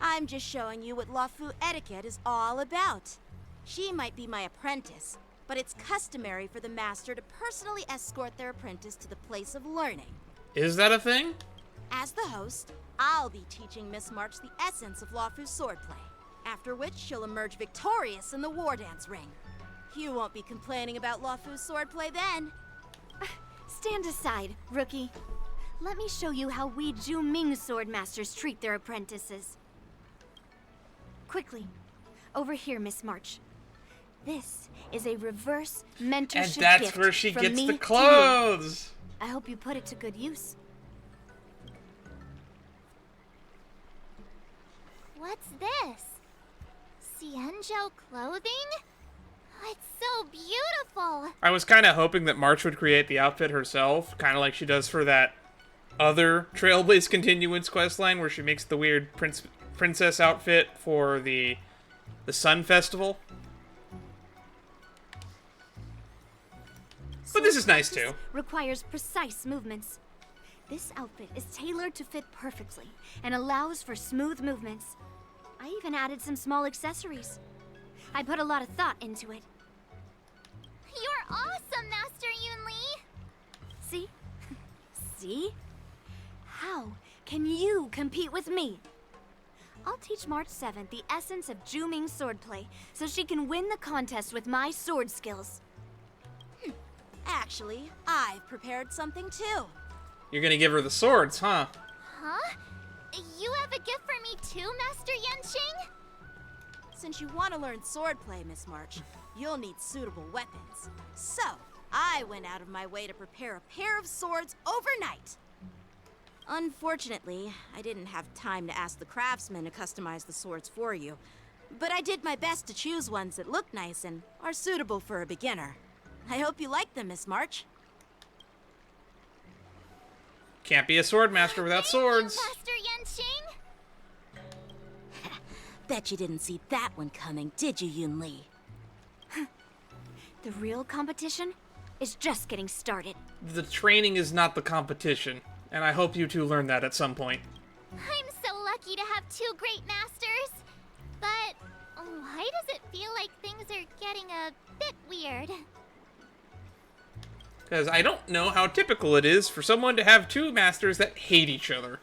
I'm just showing you what Luofu etiquette is all about. She might be my apprentice, but it's customary for the master to personally escort their apprentice to the place of learning. Is that a thing? As the host, I'll be teaching Miss March the essence of Luofu's swordplay, after which she'll emerge victorious in the war dance ring. You won't be complaining about Luofu's swordplay then. Stand aside, rookie. Let me show you how we Ju-Ming sword masters treat their apprentices. Quickly, over here, Miss March. This is a reverse mentorship gift. And that's where she from gets me the to clothes. you. I hope you put it to good use. What's this? Xianzhou clothing? It's so beautiful. I was kind of hoping that March would create the outfit herself, kind of like she does for that other Trailblaze Continuance questline where she makes the weird princess outfit for the Sun Festival. But this is nice too. Requires precise movements. This outfit is tailored to fit perfectly and allows for smooth movements. I even added some small accessories. I put a lot of thought into it. You're awesome, Master Yun Li! See? See? How can you compete with me? I'll teach March 7th the essence of Ju-Ming swordplay so she can win the contest with my sword skills. Actually, I've prepared something too. You're gonna give her the swords, huh? Huh? You have a gift for me too, Master Yanqing? Since you want to learn swordplay, Miss March, you'll need suitable weapons. So, I went out of my way to prepare a pair of swords overnight. Unfortunately, I didn't have time to ask the craftsman to customize the swords for you. But I did my best to choose ones that look nice and are suitable for a beginner. I hope you like them, Miss March. Can't be a sword master without swords. Master Yanqing? Bet you didn't see that one coming, did you, Yun Li? The real competition is just getting started. The training is not the competition, and I hope you two learn that at some point. I'm so lucky to have two great masters. But why does it feel like things are getting a bit weird? Because I don't know how typical it is for someone to have two masters that hate each other.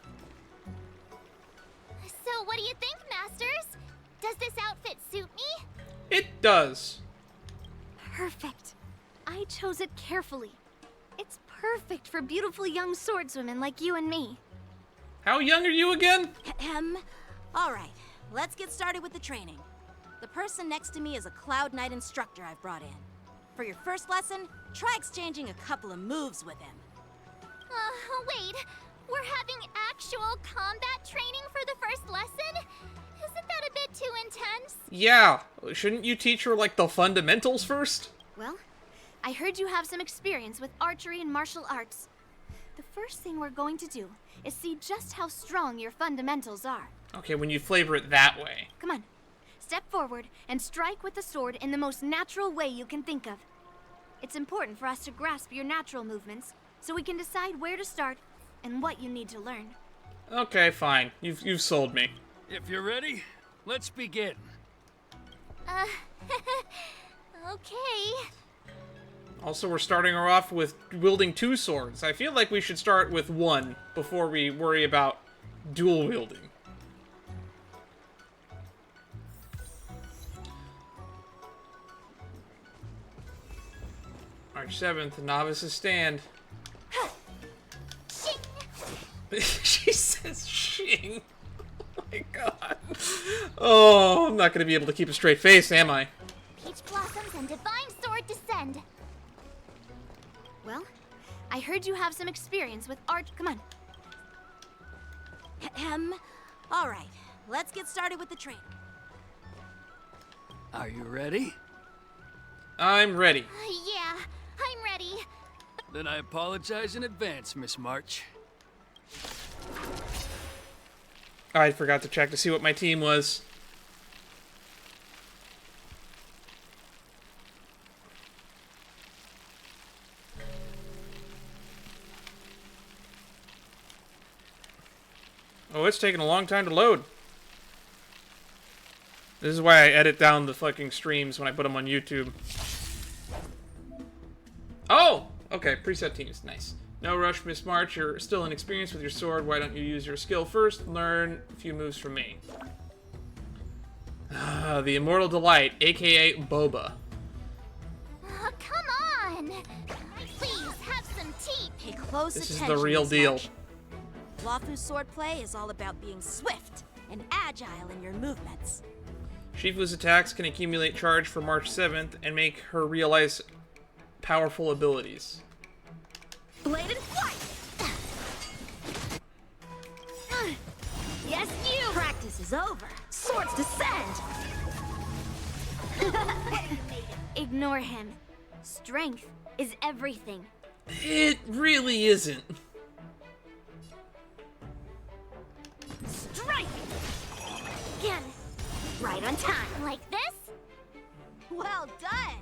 So what do you think, masters? Does this outfit suit me? It does. Perfect. I chose it carefully. It's perfect for beautiful young swordswomen like you and me. How young are you again? Alright, let's get started with the training. The person next to me is a Cloud Knight instructor I've brought in. For your first lesson, try exchanging a couple of moves with him. Wait. We're having actual combat training for the first lesson? Isn't that a bit too intense? Yeah. Shouldn't you teach her, like, the fundamentals first? Well, I heard you have some experience with archery and martial arts. The first thing we're going to do is see just how strong your fundamentals are. Okay, when you flavor it that way. Come on. Step forward and strike with the sword in the most natural way you can think of. It's important for us to grasp your natural movements, so we can decide where to start and what you need to learn. Okay, fine. You've sold me. If you're ready, let's begin. Okay. Also, we're starting her off with wielding 2 swords. I feel like we should start with 1 before we worry about dual wielding. March 7th, novices stand. She says Shing. Oh my god. Oh, I'm not going to be able to keep a straight face, am I? Peach blossoms and divine sword descend. Well, I heard you have some experience with art. Come on. Alright, let's get started with the training. Are you ready? I'm ready. Yeah, I'm ready. Then I apologize in advance, Miss March. I forgot to check to see what my team was. Oh, it's taking a long time to load. This is why I edit down the fucking streams when I put them on YouTube. Oh! Okay, preset teams. Nice. No rush, Miss March. You're still inexperienced with your sword. Why don't you use your skill first? Learn a few moves from me. The Immortal Delight, a.k.a. Boba. Come on! Please, have some tea! Pay close This is attention, the real Miss deal. March. Wafu's swordplay is all about being swift and agile in your movements. Shifu's attacks can accumulate charge for March 7th and make her realize powerful abilities. Bladed flight! Yes, you! Practice is over. Swords descend! Ignore him. Strength is everything. It really isn't. Strike! Again. Right on time. Like this? Well done!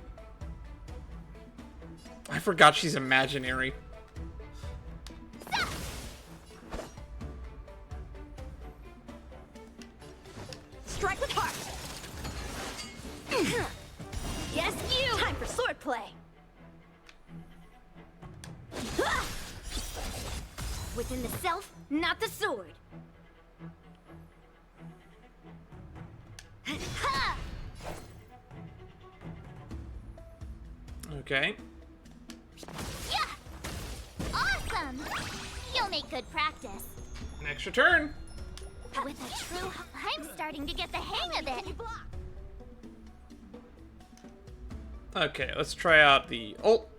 I forgot she's imaginary. Strike with heart! Yes, you! Time for swordplay! Within the self, not the sword. Okay. Yeah! Awesome! You'll make good practice. An extra turn. With a true... I'm starting to get the hang of it. Okay, let's try out the ult.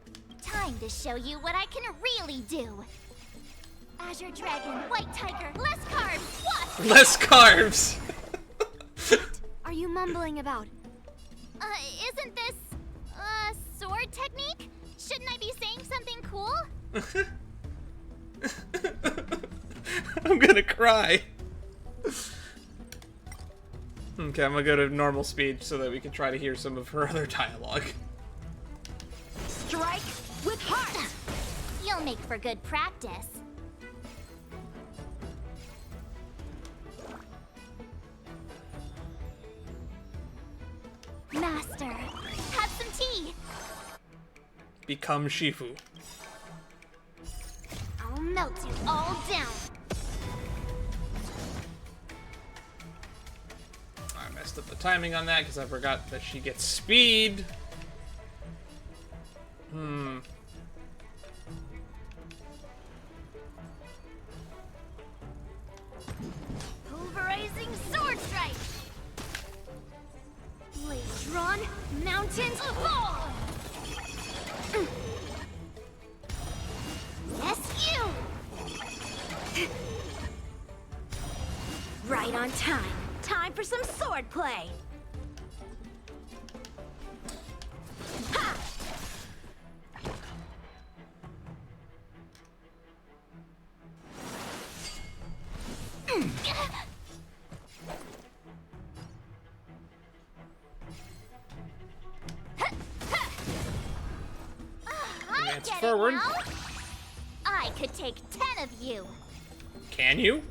Time to show you what I can really do. Azure Dragon, White Tiger, less carbs, what? Less carbs. Are you mumbling about? Isn't this, sword technique? Shouldn't I be saying something cool? I'm gonna cry. Okay, I'm gonna go to normal speed so that we can try to hear some of her other dialogue. Strike with heart! You'll make for good practice. Master, have some tea. Become Shifu. I'll melt you all down. I messed up the timing on that because I forgot that she gets speed. Yes, you! Right on time. Time for some sword play. Ha! Advance Get forward. it now? I could take 10 of you. Can you?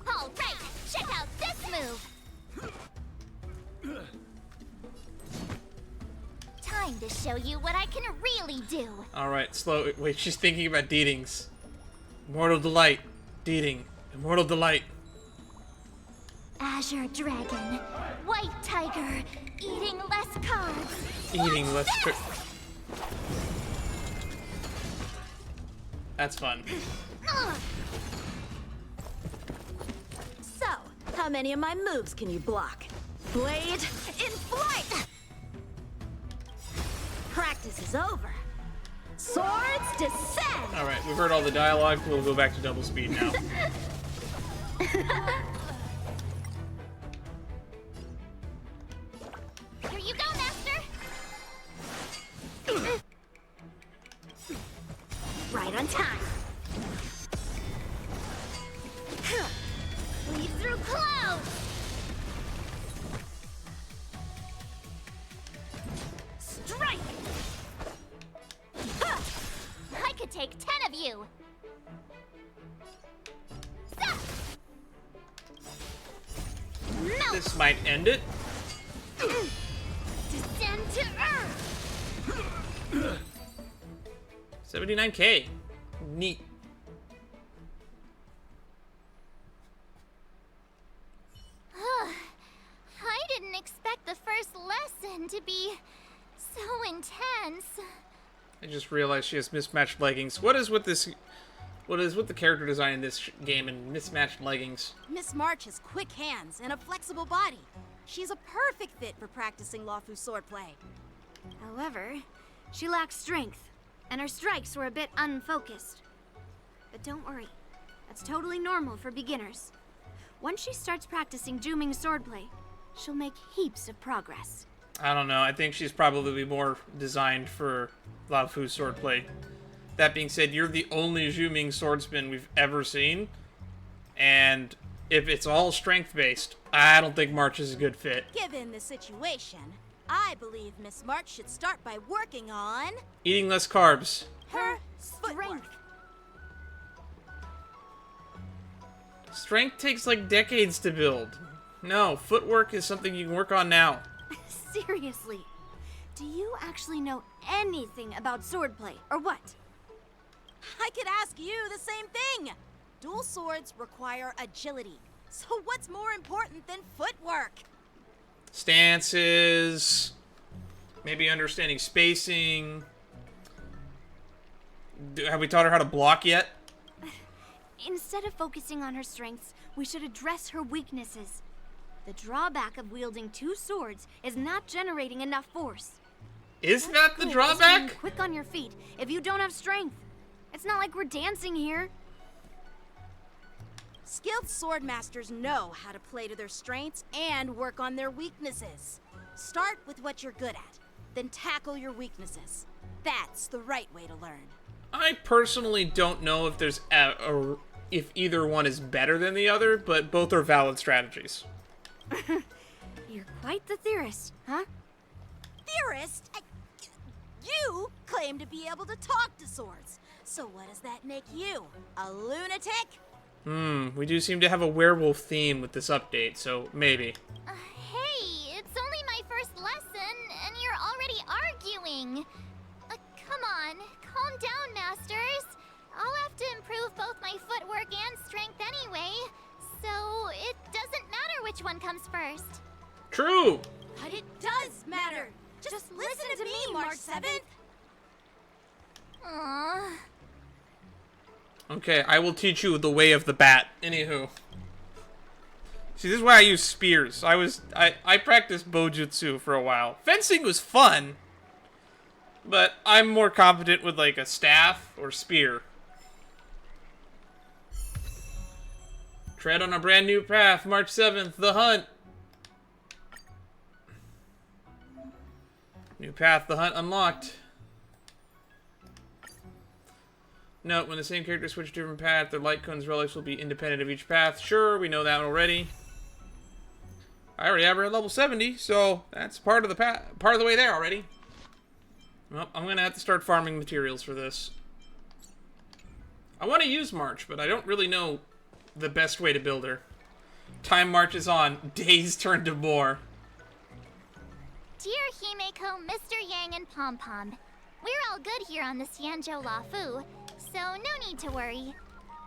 All right, check out this move. Time to show you what I can really do. Alright, slow. Wait, she's thinking about Deedings. Immortal Delight. Deeding. Immortal Delight. Azure Dragon, White Tiger, eating less carbs. Eating less That's fun. So, how many of my moves can you block? Blade in flight! Practice is over. Swords descend! Alright, we've heard all the dialogue. We'll go back to double speed now. Here you go, Master. Right on time. Leap through clouds. Strike! I could take 10 of you. Stop. Melt. This might end it. Descend to earth. 79k. Neat. I didn't expect the first lesson to be so intense. I just realized she has mismatched leggings. What is with this? What is with the character design in this game and mismatched leggings? Miss March has quick hands and a flexible body. She's a perfect fit for practicing Lawfu swordplay. However, she lacks strength, and her strikes were a bit unfocused. But don't worry, that's totally normal for beginners. Once she starts practicing Juming swordplay, she'll make heaps of progress. I don't know. I think she's probably more designed for Lao Fu swordplay. That being said, you're the only Zhu-Ming swordsman we've ever seen. And if it's all strength-based, I don't think March is a good fit. Given the situation, I believe Miss March should start by working on... Eating less carbs. her strength. Strength takes like decades to build. No, footwork is something you can work on now. Seriously, do you actually know anything about swordplay, or what? I could ask you the same thing. Dual swords require agility. So what's more important than footwork? Stances, maybe understanding spacing. Have we taught her how to block yet? Instead of focusing on her strengths, we should address her weaknesses. The drawback of wielding two swords is not generating enough force. Is that the Cool, drawback? being quick on your feet if you don't have strength. It's not like we're dancing here. Skilled sword masters know how to play to their strengths and work on their weaknesses. Start with what you're good at, then tackle your weaknesses. That's the right way to learn. I personally don't know if there's if either one is better than the other, but both are valid strategies. You're quite the theorist, huh? Theorist? You claim to be able to talk to swords. So what does that make you? A lunatic? We do seem to have a werewolf theme with this update, so maybe. Hey, it's only my first lesson, and you're already arguing. Come on, calm down, Masters. I'll have to improve both my footwork and strength anyway, so it doesn't matter which one comes first. True! But it does matter. Just listen to me, March 7th. Aww. Okay, I will teach you the way of the bat. Anywho. See, this is why I use spears. I practiced bojutsu for a while. Fencing was fun. But I'm more competent with, like, a staff or spear. Tread on a brand new path, March 7th, the hunt. New path, the hunt unlocked. Note, when the same character switches to a different path, their light cones relics will be independent of each path. Sure, we know that already. I already have her at level 70, so that's part of the way there already. Well, I'm gonna have to start farming materials for this. I want to use March, but I don't really know the best way to build her. Time marches on. Days turn to more. Dear Himeko, Mr. Yang, and Pom Pom, we're all good here on the Xianzhou Lafu, so no need to worry.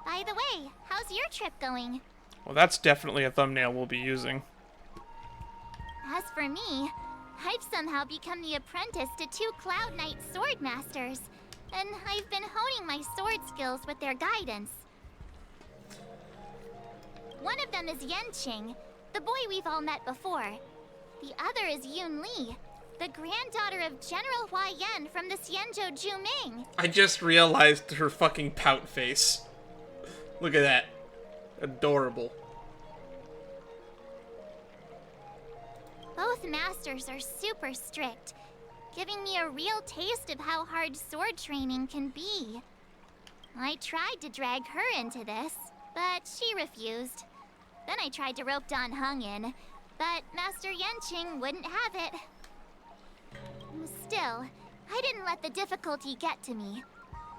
By the way, how's your trip going? Well, that's definitely a thumbnail we'll be using. As for me, I've somehow become the apprentice to 2 Cloud Knight sword masters, and I've been honing my sword skills with their guidance. One of them is Yanqing, the boy we've all met before. The other is Yun Li, the granddaughter of General Hua Yan from the Xianzhou Juming. I just realized her fucking pout face. Look at that. Adorable. Both masters are super strict, giving me a real taste of how hard sword training can be. I tried to drag her into this, but she refused. Then I tried to rope Dan Heng in, but Master Yanqing wouldn't have it. Still, I didn't let the difficulty get to me.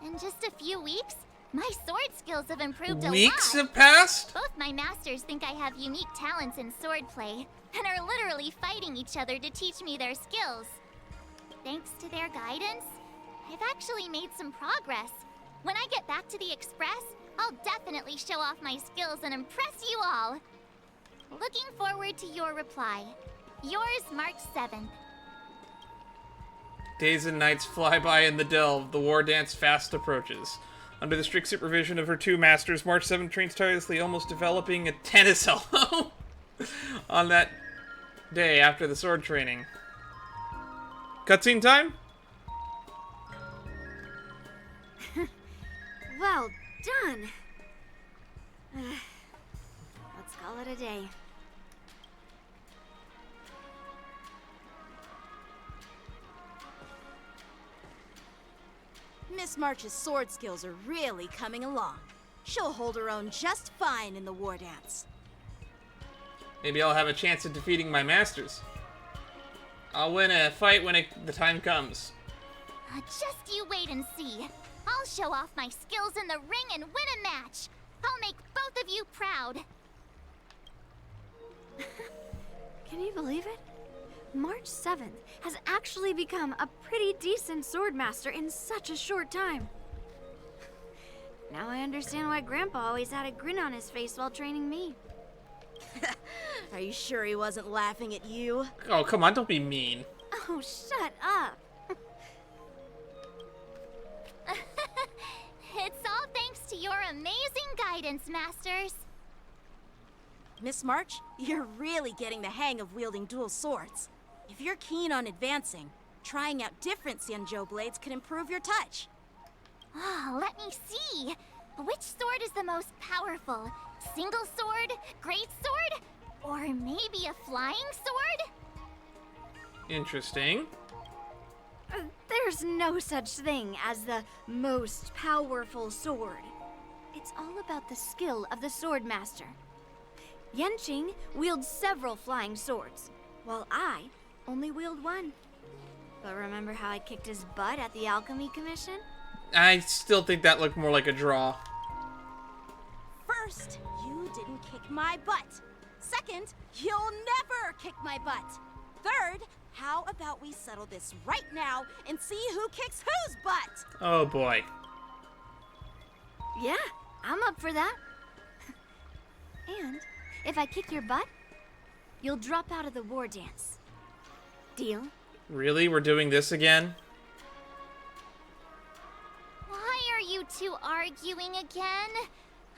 In just a few weeks, my sword skills have improved a lot. Weeks have passed? Both my masters think I have unique talents in swordplay, and are literally fighting each other to teach me their skills. Thanks to their guidance, I've actually made some progress. When I get back to the Express, I'll definitely show off my skills and impress you all. Looking forward to your reply. Yours, March 7th. Days and nights fly by in the delve. The war dance fast approaches. Under the strict supervision of her 2 masters, March 7 trains tirelessly, almost developing a tennis elbow on that day after the sword training. Cutscene time? Well done. Let's call it a day. Miss March's sword skills are really coming along. She'll hold her own just fine in the war dance. Maybe I'll have a chance at defeating my masters. I'll win a fight when the time comes. Just you wait and see. I'll show off my skills in the ring and win a match. I'll make both of you proud. Can you believe it? March 7th has actually become a pretty decent swordmaster in such a short time. Now I understand why Grandpa always had a grin on his face while training me. Are you sure he wasn't laughing at you? Oh, come on, don't be mean. Oh, shut up. It's all thanks to your amazing guidance, masters. Miss March, you're really getting the hang of wielding dual swords. If you're keen on advancing, trying out different Xianzhou blades could improve your touch. Oh, let me see. Which sword is the most powerful? Single sword? Great sword? Or maybe a flying sword? Interesting. There's no such thing as the most powerful sword. It's all about the skill of the swordmaster. Yanqing wields several flying swords, while I only wield one. But remember how I kicked his butt at the Alchemy Commission? I still think that looked more like a draw. First, you didn't kick my butt. Second, you'll never kick my butt. Third, how about we settle this right now and see who kicks whose butt? Oh boy. Yeah, I'm up for that. And if I kick your butt, you'll drop out of the war dance. Deal? Really? We're doing this again? Why are you two arguing again?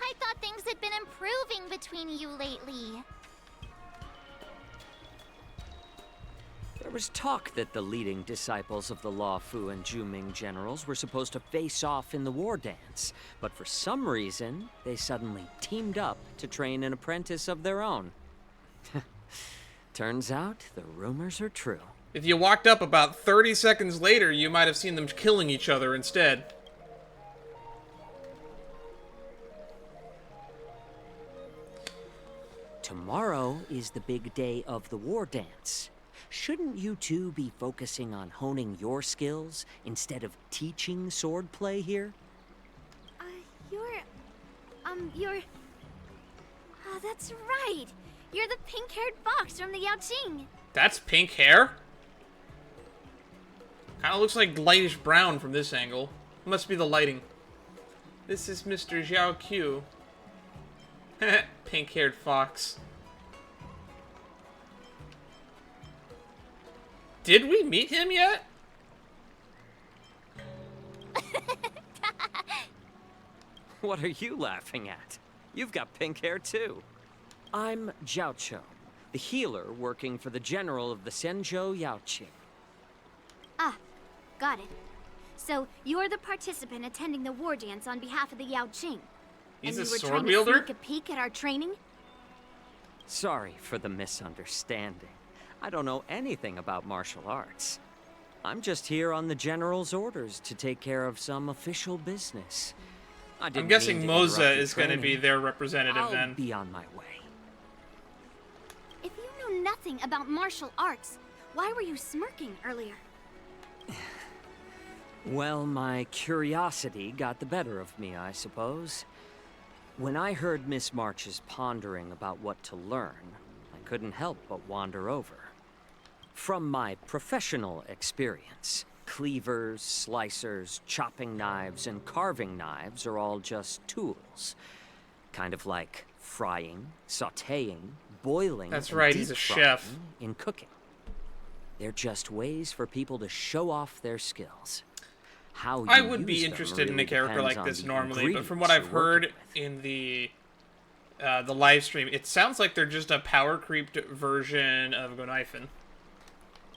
I thought things had been improving between you lately. was talk that the leading disciples of the Law Fu and Juming generals were supposed to face off in the war dance, but for some reason, they suddenly teamed up to train an apprentice of their own. Turns out, the rumors are true. If you walked up about 30 seconds later, you might have seen them killing each other instead. Tomorrow is the big day of the war dance. Shouldn't you two be focusing on honing your skills instead of teaching swordplay here? You're... Oh, that's right. You're the pink-haired fox from the Yaoqing. That's pink hair? Kinda looks like lightish brown from this angle. Must be the lighting. This is Mr. Zhao Q. Pink-haired fox. Did we meet him yet? What are you laughing at? You've got pink hair too. I'm Zhao Cho, the healer working for the general of the Senzhou Yaoqing. Ah, got it. So, you're the participant attending the war dance on behalf of the Yaoqing. He's and a you were sword trying wielder? to sneak a peek at our training? Sorry for the misunderstanding. I don't know anything about martial arts. I'm just here on the general's orders to take care of some official business. I'm guessing Moza is going to be their representative then. I'll be on my way. If you knew nothing about martial arts, why were you smirking earlier? Well, my curiosity got the better of me, I suppose. When I heard Miss March's pondering about what to learn, I couldn't help but wander over. From my professional experience, cleavers, slicers, chopping knives, and carving knives are all just tools. Kind of like frying, sautéing, boiling, That's and right, he's a deep-frying chef. in cooking. They're just ways for people to show off their skills. How I you would be use them interested in really a character depends like on this the normally, but from what ingredients I've you're working heard in the live stream, it sounds like they're just a power creeped version of Gonaifen.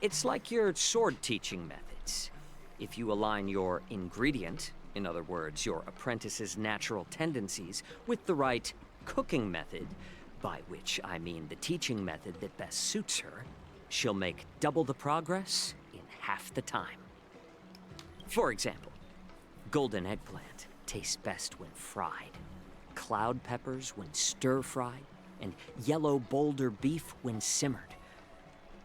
It's like your sword teaching methods. If you align your ingredient, in other words, your apprentice's natural tendencies, with the right cooking method, by which I mean the teaching method that best suits her, she'll make double the progress in half the time. For example, golden eggplant tastes best when fried, cloud peppers when stir-fried, and yellow boulder beef when simmered.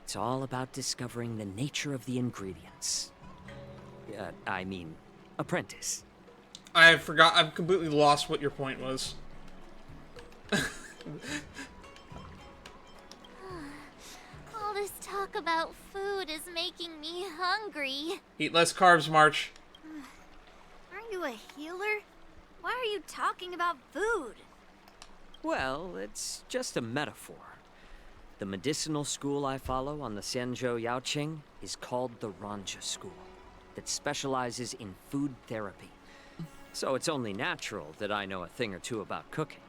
It's all about discovering the nature of the ingredients. I mean, apprentice. I've completely lost what your point was. All this talk about food is making me hungry. Eat less carbs, March. Aren't you a healer? Why are you talking about food? Well, it's just a metaphor. The medicinal school I follow on the Senzhou Yaoqing is called the Ranja School, that specializes in food therapy. So it's only natural that I know a thing or two about cooking.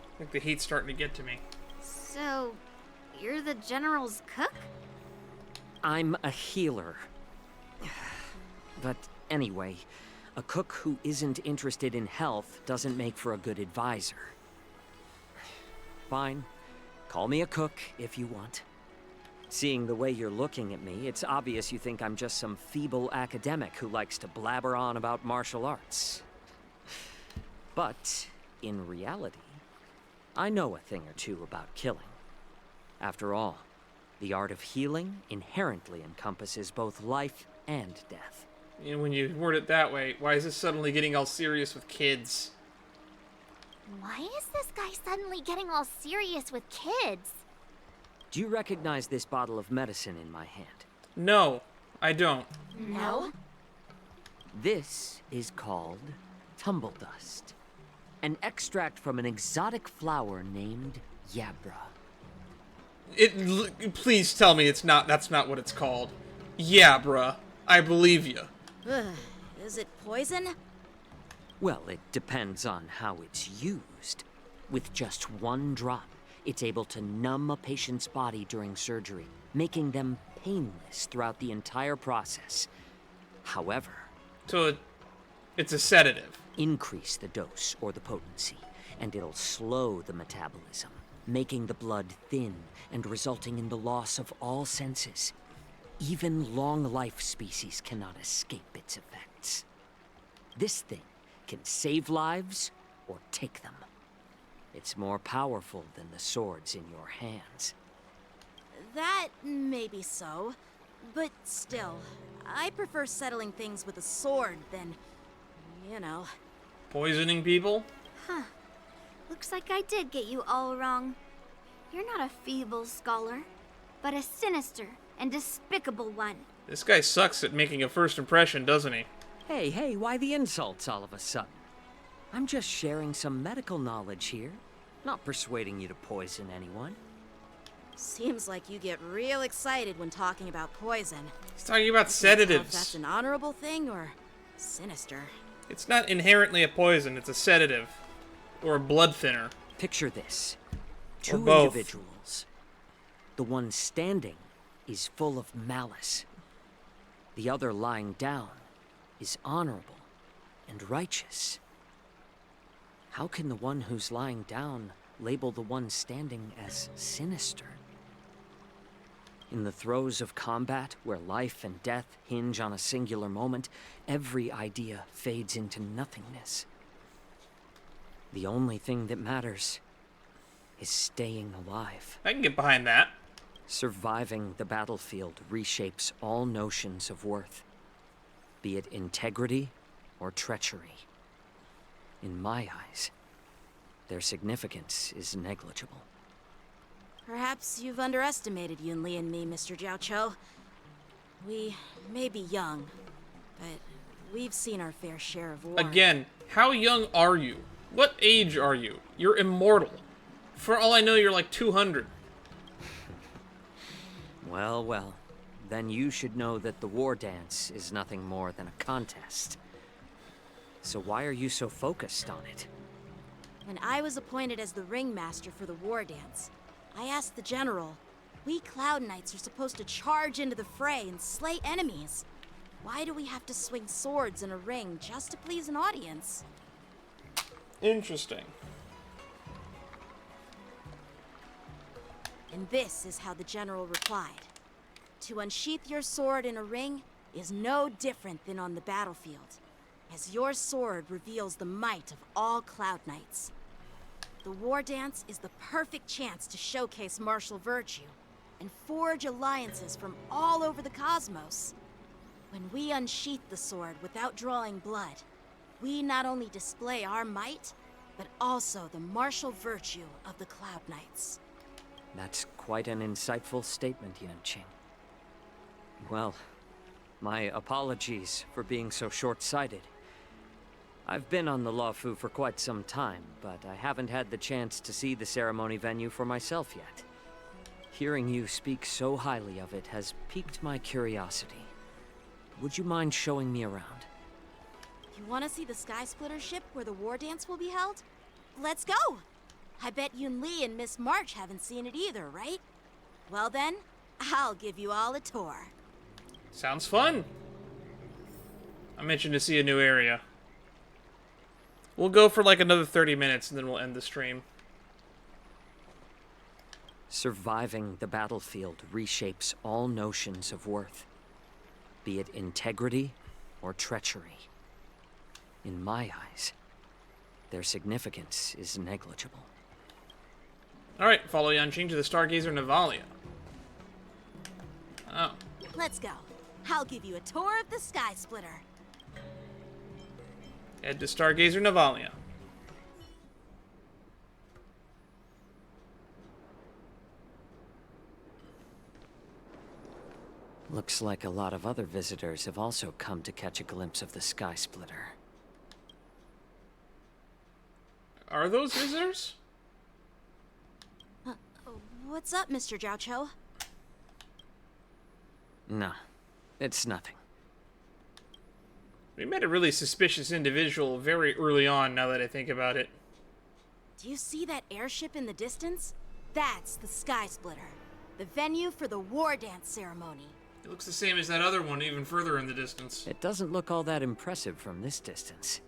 I think the heat's starting to get to me. So, you're the general's cook? I'm a healer. But anyway, a cook who isn't interested in health doesn't make for a good advisor. Fine. Call me a cook if you want. Seeing the way you're looking at me, it's obvious you think I'm just some feeble academic who likes to blabber on about martial arts. But, in reality, I know a thing or two about killing. After all, the art of healing inherently encompasses both life and death. And when you word it that way, why is this suddenly getting all serious with kids? Why is this guy suddenly getting all serious with kids? Do you recognize this bottle of medicine in my hand? No, I don't. No? This is called tumble dust, an extract from an exotic flower named Yabra. Please tell me it's not. That's not what it's called. Yeah, bruh. I believe you. Is it poison? Well, it depends on how it's used. With just one drop, It's able to numb a patient's body during surgery, making them painless throughout the entire process. However, So it's a sedative. increase the dose or the potency, and it'll slow the metabolism, making the blood thin and resulting in the loss of all senses. Even long-life species cannot escape its effects. This thing can save lives or take them. It's more powerful than the swords in your hands. That may be so, but still, I prefer settling things with a sword than, you know. Poisoning people? Huh. Looks like I did get you all wrong. You're not a feeble scholar, but a sinister and despicable one. This guy sucks at making a first impression, doesn't he? Hey, why the insults all of a sudden? I'm just sharing some medical knowledge here, not persuading you to poison anyone. Seems like you get real excited when talking about poison. He's talking about If sedatives. that's an honorable thing or sinister. It's not inherently a poison, it's a sedative. Or a blood thinner. Picture this. Or Two both. individuals. The one standing is full of malice. The other lying down is honorable and righteous. How can the one who's lying down label the one standing as sinister? In the throes of combat, where life and death hinge on a singular moment, every idea fades into nothingness. The only thing that matters is staying alive. I can get behind that. Surviving the battlefield reshapes all notions of worth, be it integrity or treachery. In my eyes, their significance is negligible. Perhaps you've underestimated Yun Li and me, Mr. Jiao Cho. We may be young, but we've seen our fair share of war. Again, how young are you? What age are you? You're immortal. For all I know, you're like 200. Well, then you should know that the war dance is nothing more than a contest. So why are you so focused on it? When I was appointed as the ringmaster for the war dance, I asked the general, we Cloud Knights are supposed to charge into the fray and slay enemies. Why do we have to swing swords in a ring just to please an audience? Interesting. And this is how the general replied. To unsheath your sword in a ring is no different than on the battlefield, as your sword reveals the might of all Cloud Knights. The war dance is the perfect chance to showcase martial virtue and forge alliances from all over the cosmos. When we unsheath the sword without drawing blood, we not only display our might, but also the martial virtue of the Cloud Knights. That's quite an insightful statement, Yanqing. Well, my apologies for being so short-sighted. I've been on the Luofu for quite some time, but I haven't had the chance to see the ceremony venue for myself yet. Hearing you speak so highly of it has piqued my curiosity. Would you mind showing me around? You want to see the Sky Splitter ship where the war dance will be held? Let's go! I bet Yun Li and Miss March haven't seen it either, right? Well then, I'll give you all a tour. Sounds fun. I'm itching to see a new area. We'll go for like another 30 minutes and then we'll end the stream. Surviving the battlefield reshapes all notions of worth, be it integrity or treachery. In my eyes, their significance is negligible. Alright, follow Yanqing to the Stargazer Navalia. Oh. Let's go. I'll give you a tour of the Sky Splitter. Head to Stargazer Navalia. Looks like a lot of other visitors have also come to catch a glimpse of the Sky Splitter. Are those visitors? What's up, Mr. Jiao Cho? No, it's nothing. We met a really suspicious individual very early on, now that I think about it. Do you see that airship in the distance? That's the Sky Splitter, the venue for the war dance ceremony. It looks the same as that other one, even further in the distance. It doesn't look all that impressive from this distance.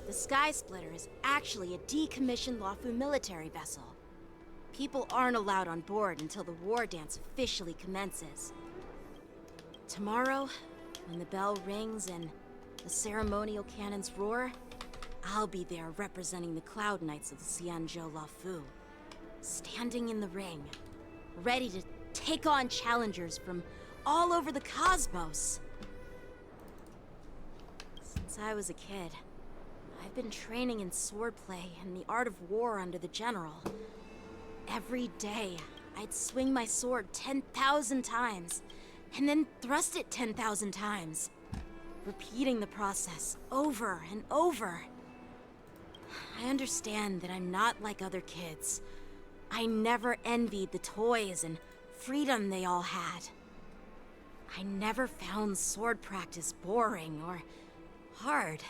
The Sky Splitter is actually a decommissioned Lawfu military vessel. People aren't allowed on board until the war dance officially commences. Tomorrow, when the bell rings and the ceremonial cannons roar, I'll be there representing the Cloud Knights of the Xianzhou Lawfu, standing in the ring, ready to take on challengers from all over the cosmos. Since I was a kid, I've been training in swordplay and the art of war under the general. Every day, I'd swing my sword 10,000 times, and then thrust it 10,000 times, repeating the process over and over. I understand that I'm not like other kids. I never envied the toys and freedom they all had. I never found sword practice boring or hard.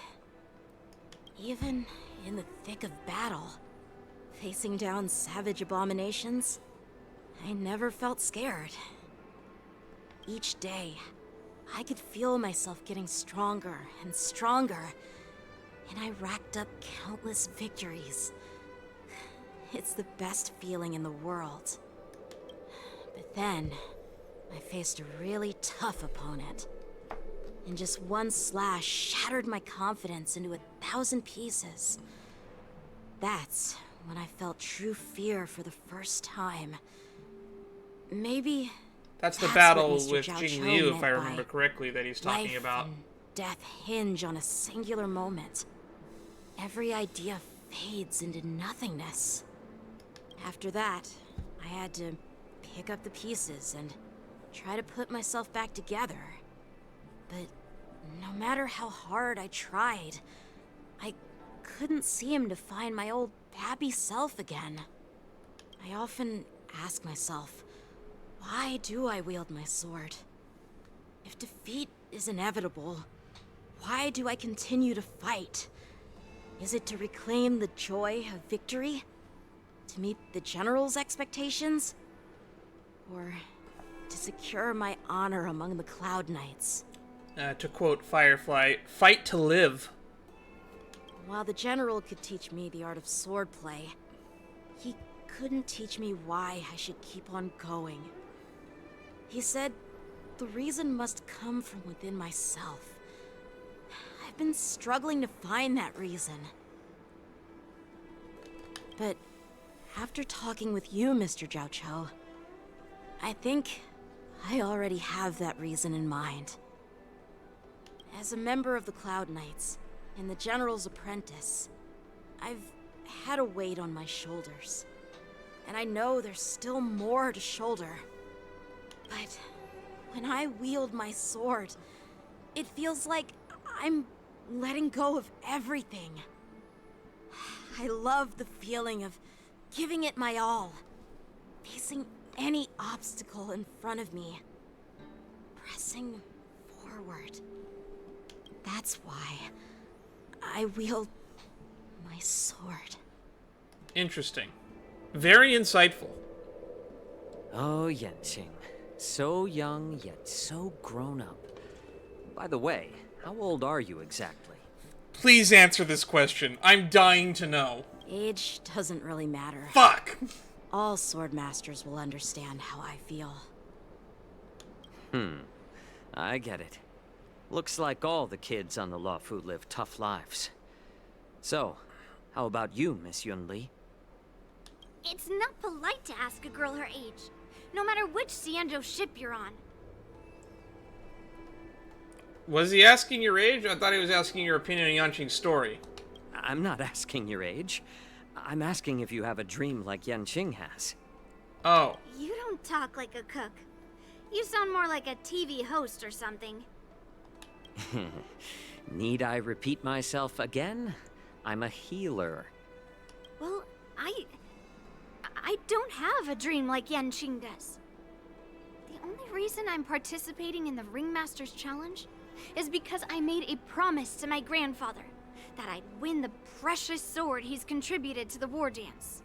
Even in the thick of battle, facing down savage abominations, I never felt scared. Each day, I could feel myself getting stronger and stronger, and I racked up countless victories. It's the best feeling in the world. But then, I faced a really tough opponent, and just one slash shattered my confidence into 1,000 pieces. That's when I felt true fear for the first time. Maybe that's the what battle Mr. with Zhao Jing Chou Liu, if meant I remember by correctly, that he's talking life about. And death hinge on a singular moment. Every idea fades into nothingness. After that, I had to pick up the pieces and try to put myself back together. But no matter how hard I tried, I couldn't seem to find my old happy self again. I often ask myself, why do I wield my sword? If defeat is inevitable, why do I continue to fight? Is it to reclaim the joy of victory? To meet the general's expectations? Or to secure my honor among the Cloud Knights? To quote Firefly, fight to live. While the general could teach me the art of swordplay, he couldn't teach me why I should keep on going. He said the reason must come from within myself. I've been struggling to find that reason. But after talking with you, Mr. Zhao Chou, I think I already have that reason in mind. As a member of the Cloud Knights and the General's apprentice, I've had a weight on my shoulders. And I know there's still more to shoulder. But when I wield my sword, it feels like I'm letting go of everything. I love the feeling of giving it my all, facing any obstacle in front of me, pressing forward. That's why I wield my sword. Interesting. Very insightful. Oh, Yanqing. So young, yet so grown up. By the way, how old are you exactly? Please answer this question. I'm dying to know. Age doesn't really matter. Fuck! All sword masters will understand how I feel. I get it. Looks like all the kids on the Lawfu live tough lives. So, how about you, Miss Yunli? It's not polite to ask a girl her age, no matter which Xianzhou ship you're on. Was he asking your age? I thought he was asking your opinion on Yanqing's story. I'm not asking your age. I'm asking if you have a dream like Yanqing has. Oh. You don't talk like a cook. You sound more like a TV host or something. Need I repeat myself again? I'm a healer. Well, I don't have a dream like Yanqing does. The only reason I'm participating in the Ringmaster's Challenge is because I made a promise to my grandfather that I'd win the precious sword he's contributed to the war dance.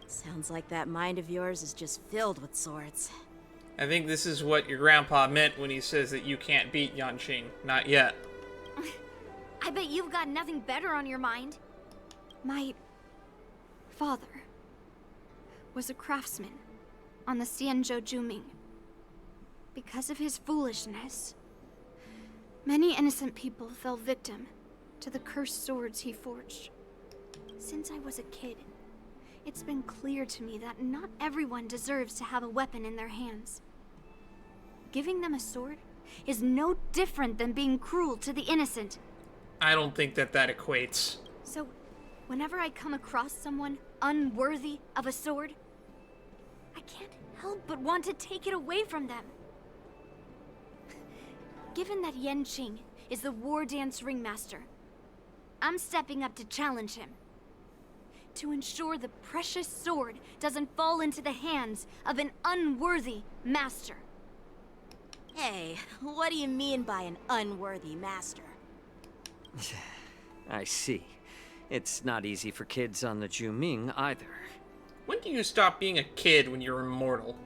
Sounds like that mind of yours is just filled with swords. I think this is what your grandpa meant when he says that you can't beat Yan Qing. Not yet. I bet you've got nothing better on your mind. My father was a craftsman on the Xianzhou Juming. Because of his foolishness, many innocent people fell victim to the cursed swords he forged. Since I was a kid, it's been clear to me that not everyone deserves to have a weapon in their hands. Giving them a sword is no different than being cruel to the innocent. I don't think that equates. So, whenever I come across someone unworthy of a sword, I can't help but want to take it away from them. Given that Yan Qing is the war dance ringmaster, I'm stepping up to challenge him. To ensure the precious sword doesn't fall into the hands of an unworthy master. Hey, what do you mean by an unworthy master? I see. It's not easy for kids on the Juming either. When do you stop being a kid when you're immortal?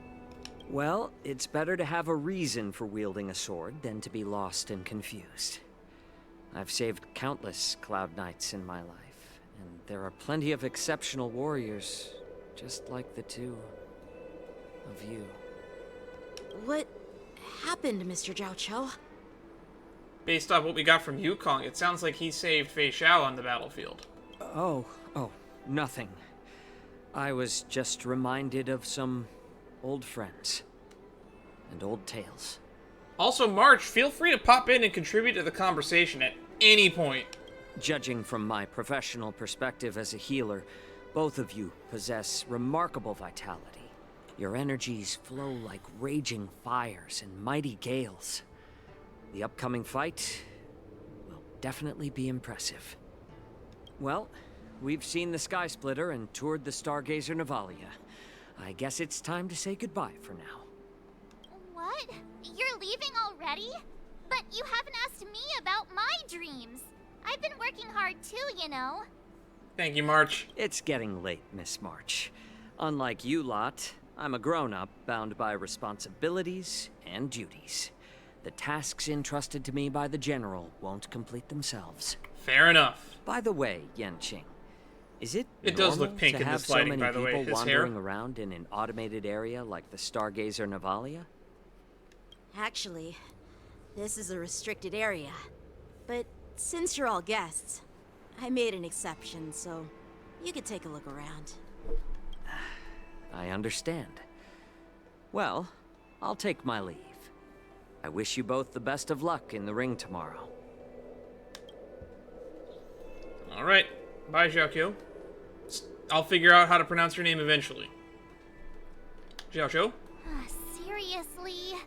Well, it's better to have a reason for wielding a sword than to be lost and confused. I've saved countless Cloud Knights in my life, and there are plenty of exceptional warriors, just like the two of you. What happened, Mr. Zhao Cho? Based off what we got from Yukong, it sounds like he saved Fei Xiao on the battlefield. Oh, nothing. I was just reminded of some old friends and old tales. Also, March, feel free to pop in and contribute to the conversation at any point. Judging from my professional perspective as a healer, both of you possess remarkable vitality. Your energies flow like raging fires and mighty gales. The upcoming fight will definitely be impressive. Well, we've seen the Sky Splitter and toured the Stargazer Navalia. I guess it's time to say goodbye for now. What? You're leaving already? But you haven't asked me about my dreams. I've been working hard too, you know. Thank you, March. It's getting late, Miss March. Unlike you lot, I'm a grown-up bound by responsibilities and duties. The tasks entrusted to me by the General won't complete themselves. Fair enough. By the way, Yan Qing, is it does normal look pink to in have this lighting, so many by the way, people his hair? wandering around in an automated area like the Stargazer Navalia? Actually, this is a restricted area. But since you're all guests, I made an exception, so you could take a look around. I understand. Well, I'll take my leave. I wish you both the best of luck in the ring tomorrow. Alright. Bye, Xiaoqiu. I'll figure out how to pronounce your name eventually. Xiaoqiu? Seriously?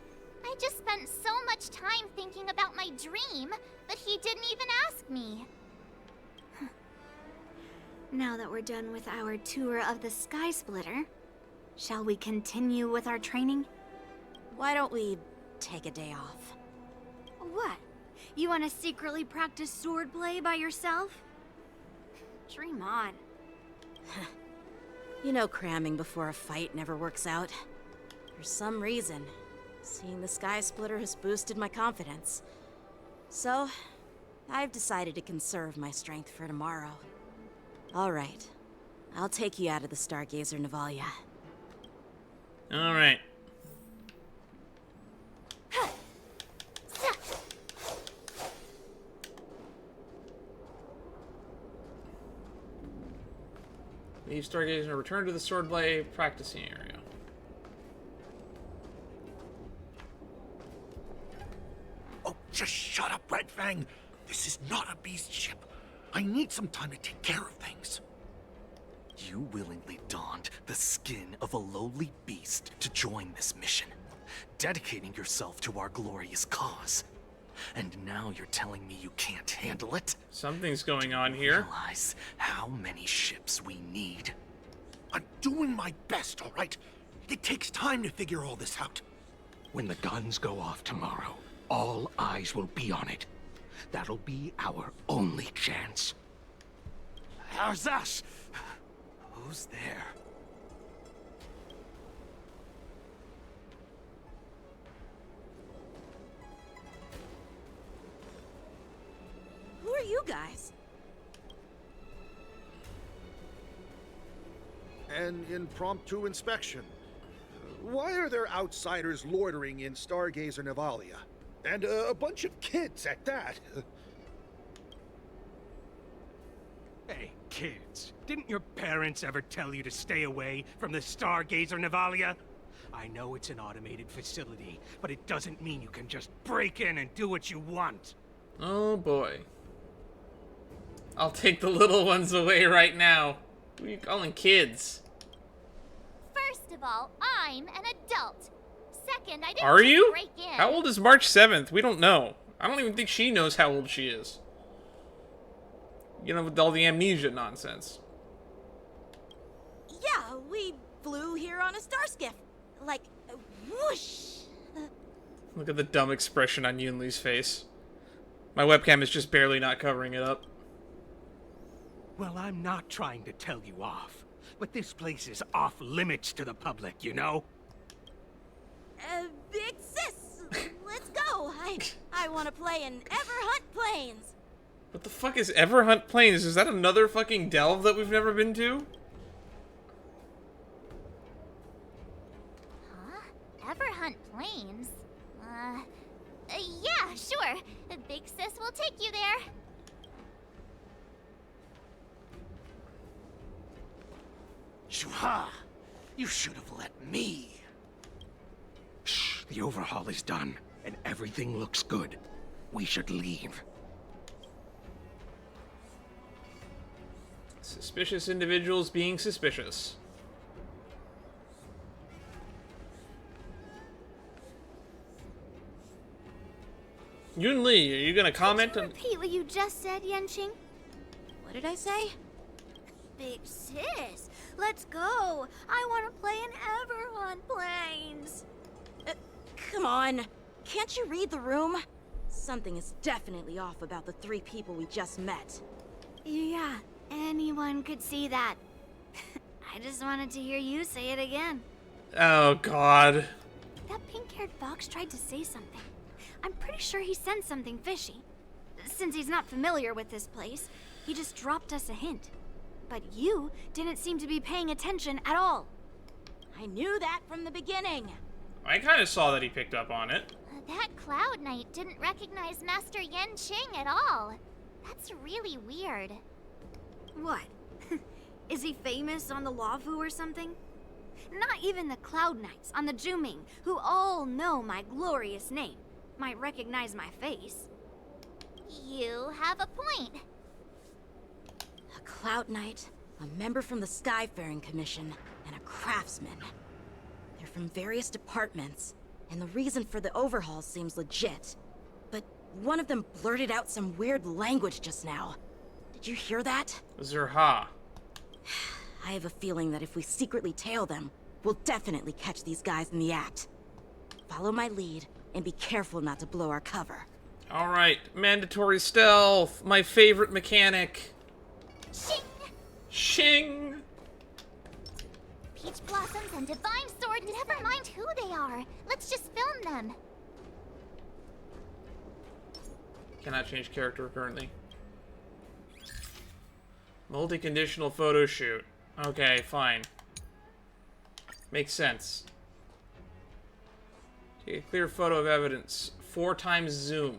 I just spent so much time thinking about my dream, but he didn't even ask me. Now that we're done with our tour of the Sky Splitter, shall we continue with our training? Why don't we take a day off? What? You want to secretly practice swordplay by yourself? Dream on. You know cramming before a fight never works out. For some reason, seeing the Sky Splitter has boosted my confidence. So, I've decided to conserve my strength for tomorrow. Alright, I'll take you out of the Stargazer Navalia. Alright. Leave Stargazer and return to the Swordblade practicing area. Oh, just shut up, Red Fang. This is not a beast ship. I need some time to take care of things. You willingly donned the skin of a lowly beast to join this mission, dedicating yourself to our glorious cause. And now you're telling me you can't handle it? Something's going on here. Realize how many ships we need. I'm doing my best, all right? It takes time to figure all this out. When the guns go off tomorrow, all eyes will be on it. That'll be our only chance. How's that? Who's there? Who are you guys? An impromptu inspection. Why are there outsiders loitering in Stargazer Navalia? And a bunch of kids at that. Hey, kids, didn't your parents ever tell you to stay away from the Stargazer Navalia? I know it's an automated facility, but it doesn't mean you can just break in and do what you want. Oh boy. I'll take the little ones away right now. Who are you calling kids? First of all, I'm an adult. Second, I didn't Are just you? break in. How old is March 7th? We don't know. I don't even think she knows how old she is. You know, with all the amnesia nonsense. Yeah, we flew here on a star skiff. Like, whoosh. Look at the dumb expression on Yunli's face. My webcam is just barely not covering it up. Well, I'm not trying to tell you off, but this place is off limits to the public, you know? Big sis, let's go. I want to play in Everhunt Plains. What the fuck is Everhunt Plains? Is that another fucking delve that we've never been to? Huh? Everhunt Plains? Yeah, sure. The big sis will take you there. Shuha! You should have let me. Shh, the overhaul is done, and everything looks good. We should leave. Suspicious individuals being suspicious. Yunli, are you gonna comment on... Repeat what you just said, Yenching. What did I say? Big sis, let's go. I want to play in Everhunt Plains. Come on. Can't you read the room? Something is definitely off about the 3 people we just met. Yeah, anyone could see that. I just wanted to hear you say it again. Oh, God. That pink-haired fox tried to say something. I'm pretty sure he sensed something fishy. Since he's not familiar with this place, he just dropped us a hint. But you didn't seem to be paying attention at all. I knew that from the beginning. I kind of saw that he picked up on it. That Cloud Knight didn't recognize Master Yenching at all. That's really weird. What? Is he famous on the Lavu or something? Not even the Cloud Knights on the Juming, who all know my glorious name, might recognize my face. You have a point. A Cloud Knight, a member from the Skyfaring Commission, and a craftsman. They're from various departments, and the reason for the overhaul seems legit. But one of them blurted out some weird language just now. Did you hear that? Zerha. I have a feeling that if we secretly tail them, we'll definitely catch these guys in the act. Follow my lead, and be careful not to blow our cover. Alright, mandatory stealth, my favorite mechanic. Shing! Shing! Peach Blossoms and Divine Sword, never mind who they are. Let's just film them. Cannot change character currently. Multi-conditional photo shoot. Okay, fine. Makes sense. Take a clear photo of evidence. 4 times zoom.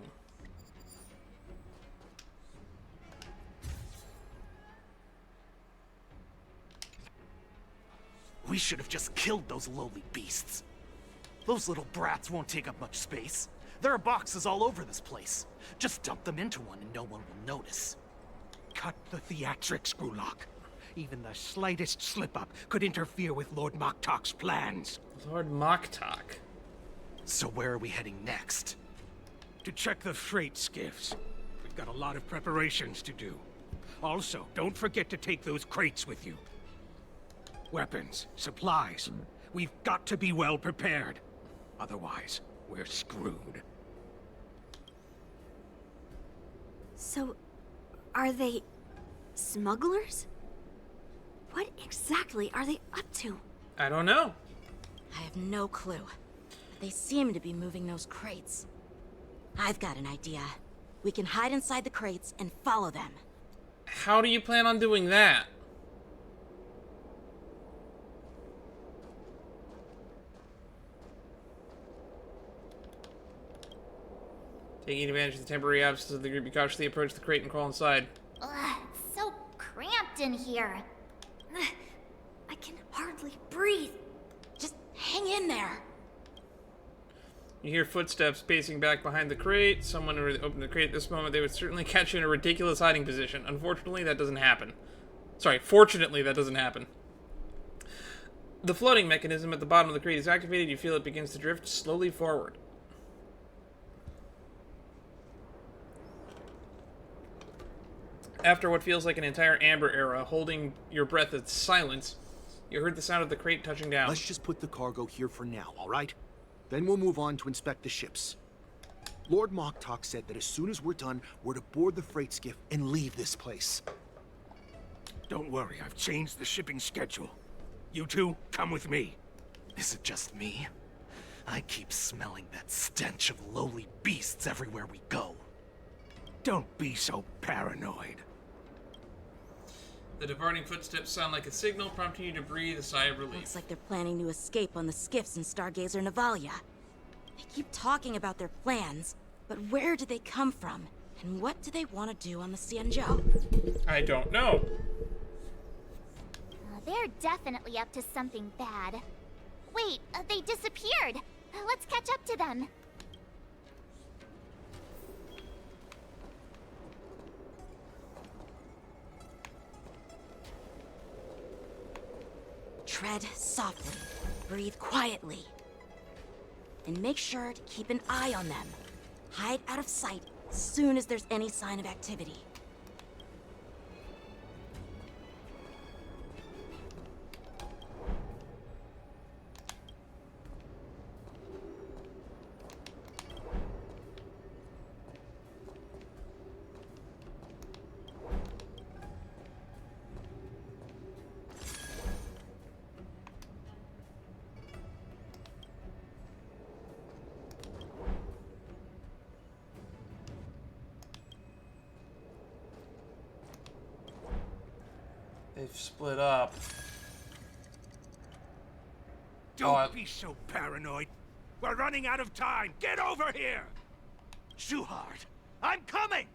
We should have just killed those lowly beasts. Those little brats won't take up much space. There are boxes all over this place. Just dump them into one and no one will notice. Cut the theatrics, Grulok. Even the slightest slip-up could interfere with Lord Moktok's plans. Lord Moktok? So where are we heading next? To check the freight skiffs. We've got a lot of preparations to do. Also, don't forget to take those crates with you. Weapons, supplies. We've got to be well prepared. Otherwise, we're screwed. So, are they Smugglers? What exactly are they up to? I don't know. I have no clue. But they seem to be moving those crates. I've got an idea. We can hide inside the crates and follow them. How do you plan on doing that? Taking advantage of the temporary absence of the group, you cautiously approach the crate and crawl inside. Ugh, it's so cramped in here. I can hardly breathe. Just hang in there. You hear footsteps pacing back behind the crate. Someone would open the crate at this moment. They would certainly catch you in a ridiculous hiding position. Unfortunately, that doesn't happen. Sorry, fortunately, that doesn't happen. The floating mechanism at the bottom of the crate is activated. You feel it begins to drift slowly forward. After what feels like an entire Amber era, holding your breath in silence, you heard the sound of the crate touching down. Let's just put the cargo here for now, all right? Then we'll move on to inspect the ships. Lord Moktok said that as soon as we're done, we're to board the freight skiff and leave this place. Don't worry, I've changed the shipping schedule. You two, come with me. Is it just me? I keep smelling that stench of lowly beasts everywhere we go. Don't be so paranoid. The departing footsteps sound like a signal, prompting you to breathe a sigh of relief. Looks like they're planning to escape on the skiffs in Stargazer Navalia. They keep talking about their plans, but where do they come from? And what do they want to do on the Xianzhou? I don't know. They're definitely up to something bad. Wait, they disappeared. Let's catch up to them. Tread softly, breathe quietly, and make sure to keep an eye on them. Hide out of sight as soon as there's any sign of activity. They've split up. Don't be so paranoid. We're running out of time. Get over here! Shuhard, I'm coming!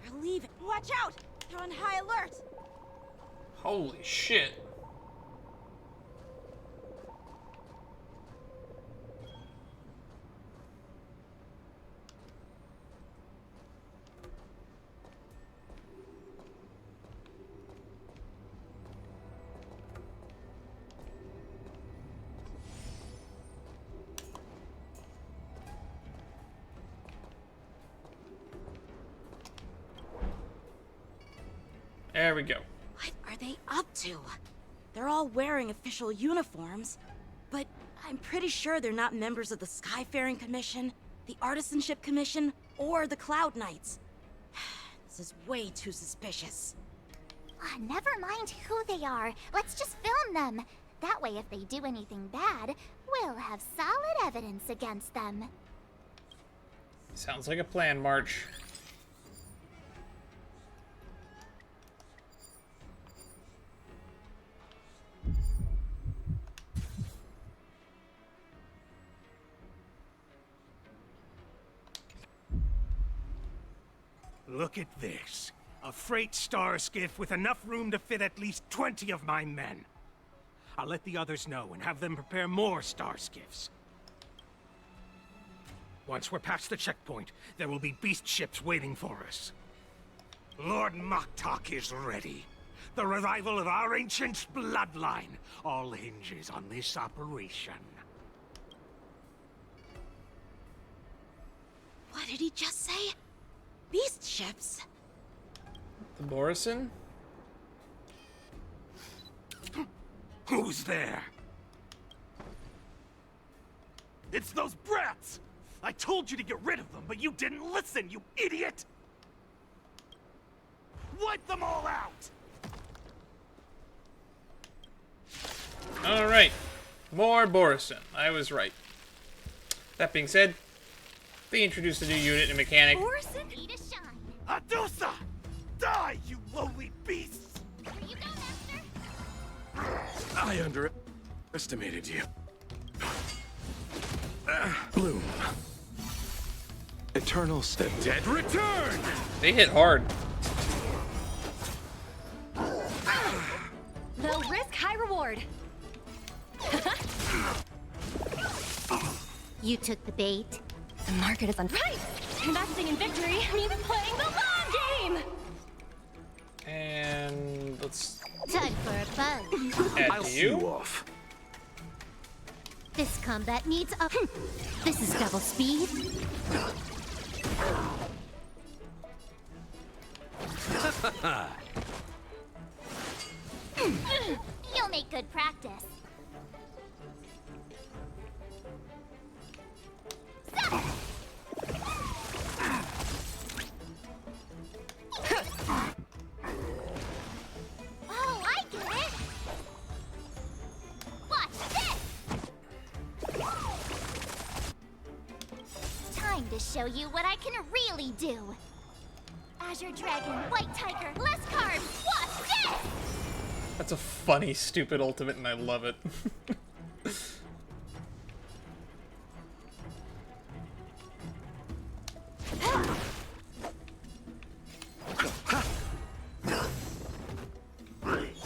They're leaving. Watch out! They're on high alert! Holy shit. There we go. What are they up to? They're all wearing official uniforms, but I'm pretty sure they're not members of the Skyfaring Commission, the Artisanship Commission, or the Cloud Knights. This is way too suspicious. Never mind who they are. Let's just film them. That way, if they do anything bad, we'll have solid evidence against them. Sounds like a plan, March. Look at this. A freight star skiff with enough room to fit at least 20 of my men. I'll let the others know and have them prepare more star skiffs. Once we're past the checkpoint, there will be beast ships waiting for us. Lord Moktok is ready. The revival of our ancient bloodline all hinges on this operation. What did he just say? Beast ships? The Morrison? Who's there? It's those brats! I told you to get rid of them, but you didn't listen, you idiot! Wipe them all out! Alright. More Borison. I was right. That being said, they introduced a new unit and mechanic. Borison? Need a shine. Adusa! Die, you lowly beasts! Here you go, Master. I underestimated you. Bloom. Eternal Step. Dead return! They hit hard. Low risk, high reward. You took the bait. The market is on right. Investing in victory means playing the long game. And let's Time for a buzz. add I'll to see you. you off. This combat needs a. This is double speed. You'll make good practice. Oh, I get it. Watch this. Time to show you what I can really do. Azure Dragon, White Tiger, less carbs. Watch this. That's a funny, stupid ultimate, and I love it.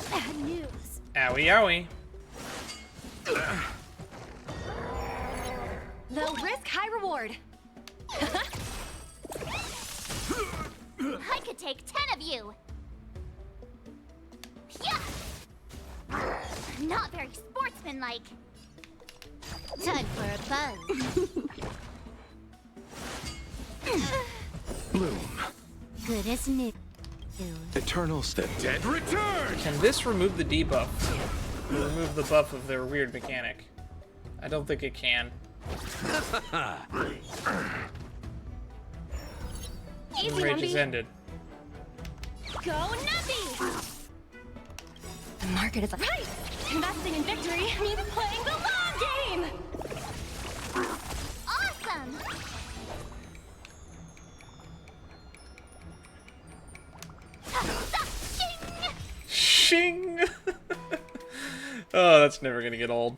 Bad news. Owie, owie. Low risk, high reward. I could take 10 of you. Yeah. Not very sportsmanlike. Time for a buzz. Bloom. Good, isn't it? Eternal Step. Dead return! Can this remove the debuff? Or remove the buff of their weird mechanic? I don't think it can. The Easy, rage has Numby. ended. Go Numby! The market is on right. Investing in victory means playing the long game. Awesome! Shing! Oh, that's never gonna get old.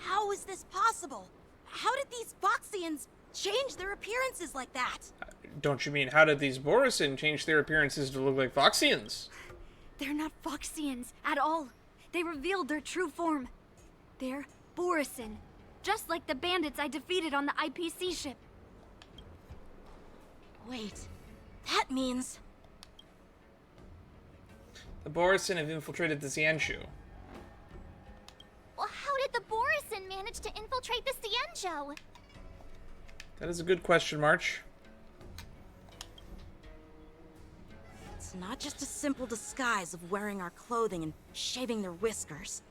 How is this possible? How did these Foxians change their appearances like that? Don't you mean, how did these Borison change their appearances to look like Foxians? They're not Foxians at all. They revealed their true form. They're Borison, just like the bandits I defeated on the IPC ship. Wait, that means... The Borison have infiltrated the Xianshu. Well, how did the Borison manage to infiltrate the Xianzhou? That is a good question, March. It's not just a simple disguise of wearing our clothing and shaving their whiskers.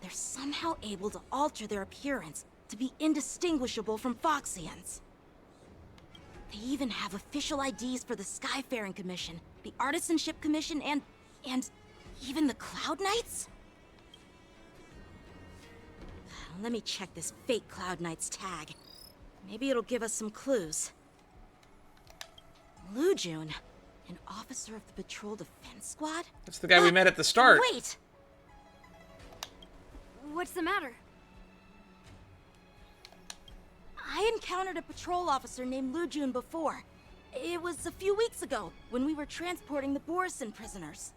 They're somehow able to alter their appearance to be indistinguishable from Foxians. They even have official IDs for the Skyfaring Commission, the Artisanship Commission, and even the Cloud Knights? Let me check this fake Cloud Knight's tag. Maybe it'll give us some clues. Lujun, an officer of the Patrol Defense Squad? That's the guy we met at the start. Wait! What's the matter? I encountered a patrol officer named Lujun before. It was a few weeks ago, when we were transporting the Borison prisoners.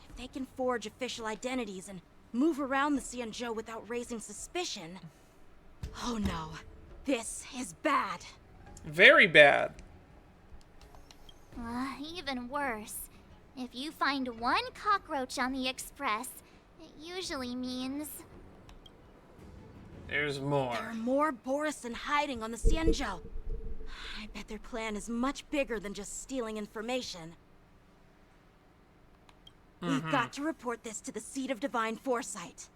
If they can forge official identities and move around the Xianzhou without raising suspicion... Oh no, this is bad. Very bad. Even worse. If you find one cockroach on the Express, it usually means... There's more. There are more Borison hiding on the Xianzhou. I bet their plan is much bigger than just stealing information. We've got to report this to the Seat of Divine Foresight.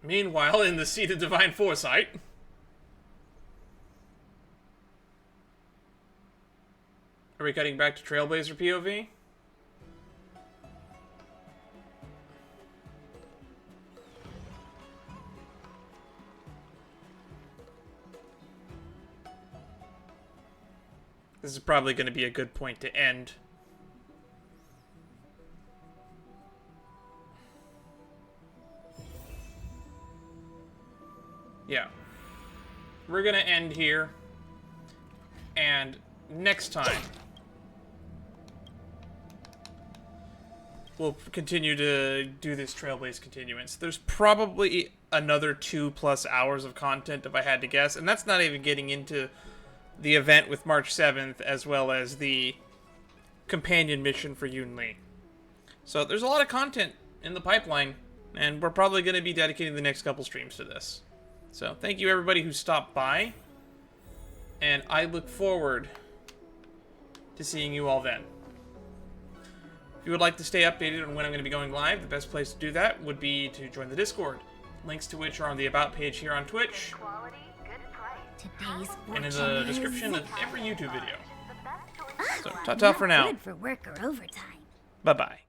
Meanwhile, in the Seat of Divine Foresight... Are we cutting back to Trailblazer POV? This is probably going to be a good point to end. Yeah. We're going to end here. And next time, we'll continue to do this Trailblaze continuance. There's probably another 2+ hours of content if I had to guess. And that's not even getting into the event with March 7th, as well as the companion mission for Yoon Lee. So there's a lot of content in the pipeline, and we're probably going to be dedicating the next couple streams to this. So thank you everybody who stopped by, and I look forward to seeing you all then. If you would like to stay updated on when I'm going to be going live, the best place to do that would be to join the Discord, links to which are on the About page here on Twitch, and in the description of every YouTube video. So, ta-ta for now. Good for work or overtime. Bye-bye.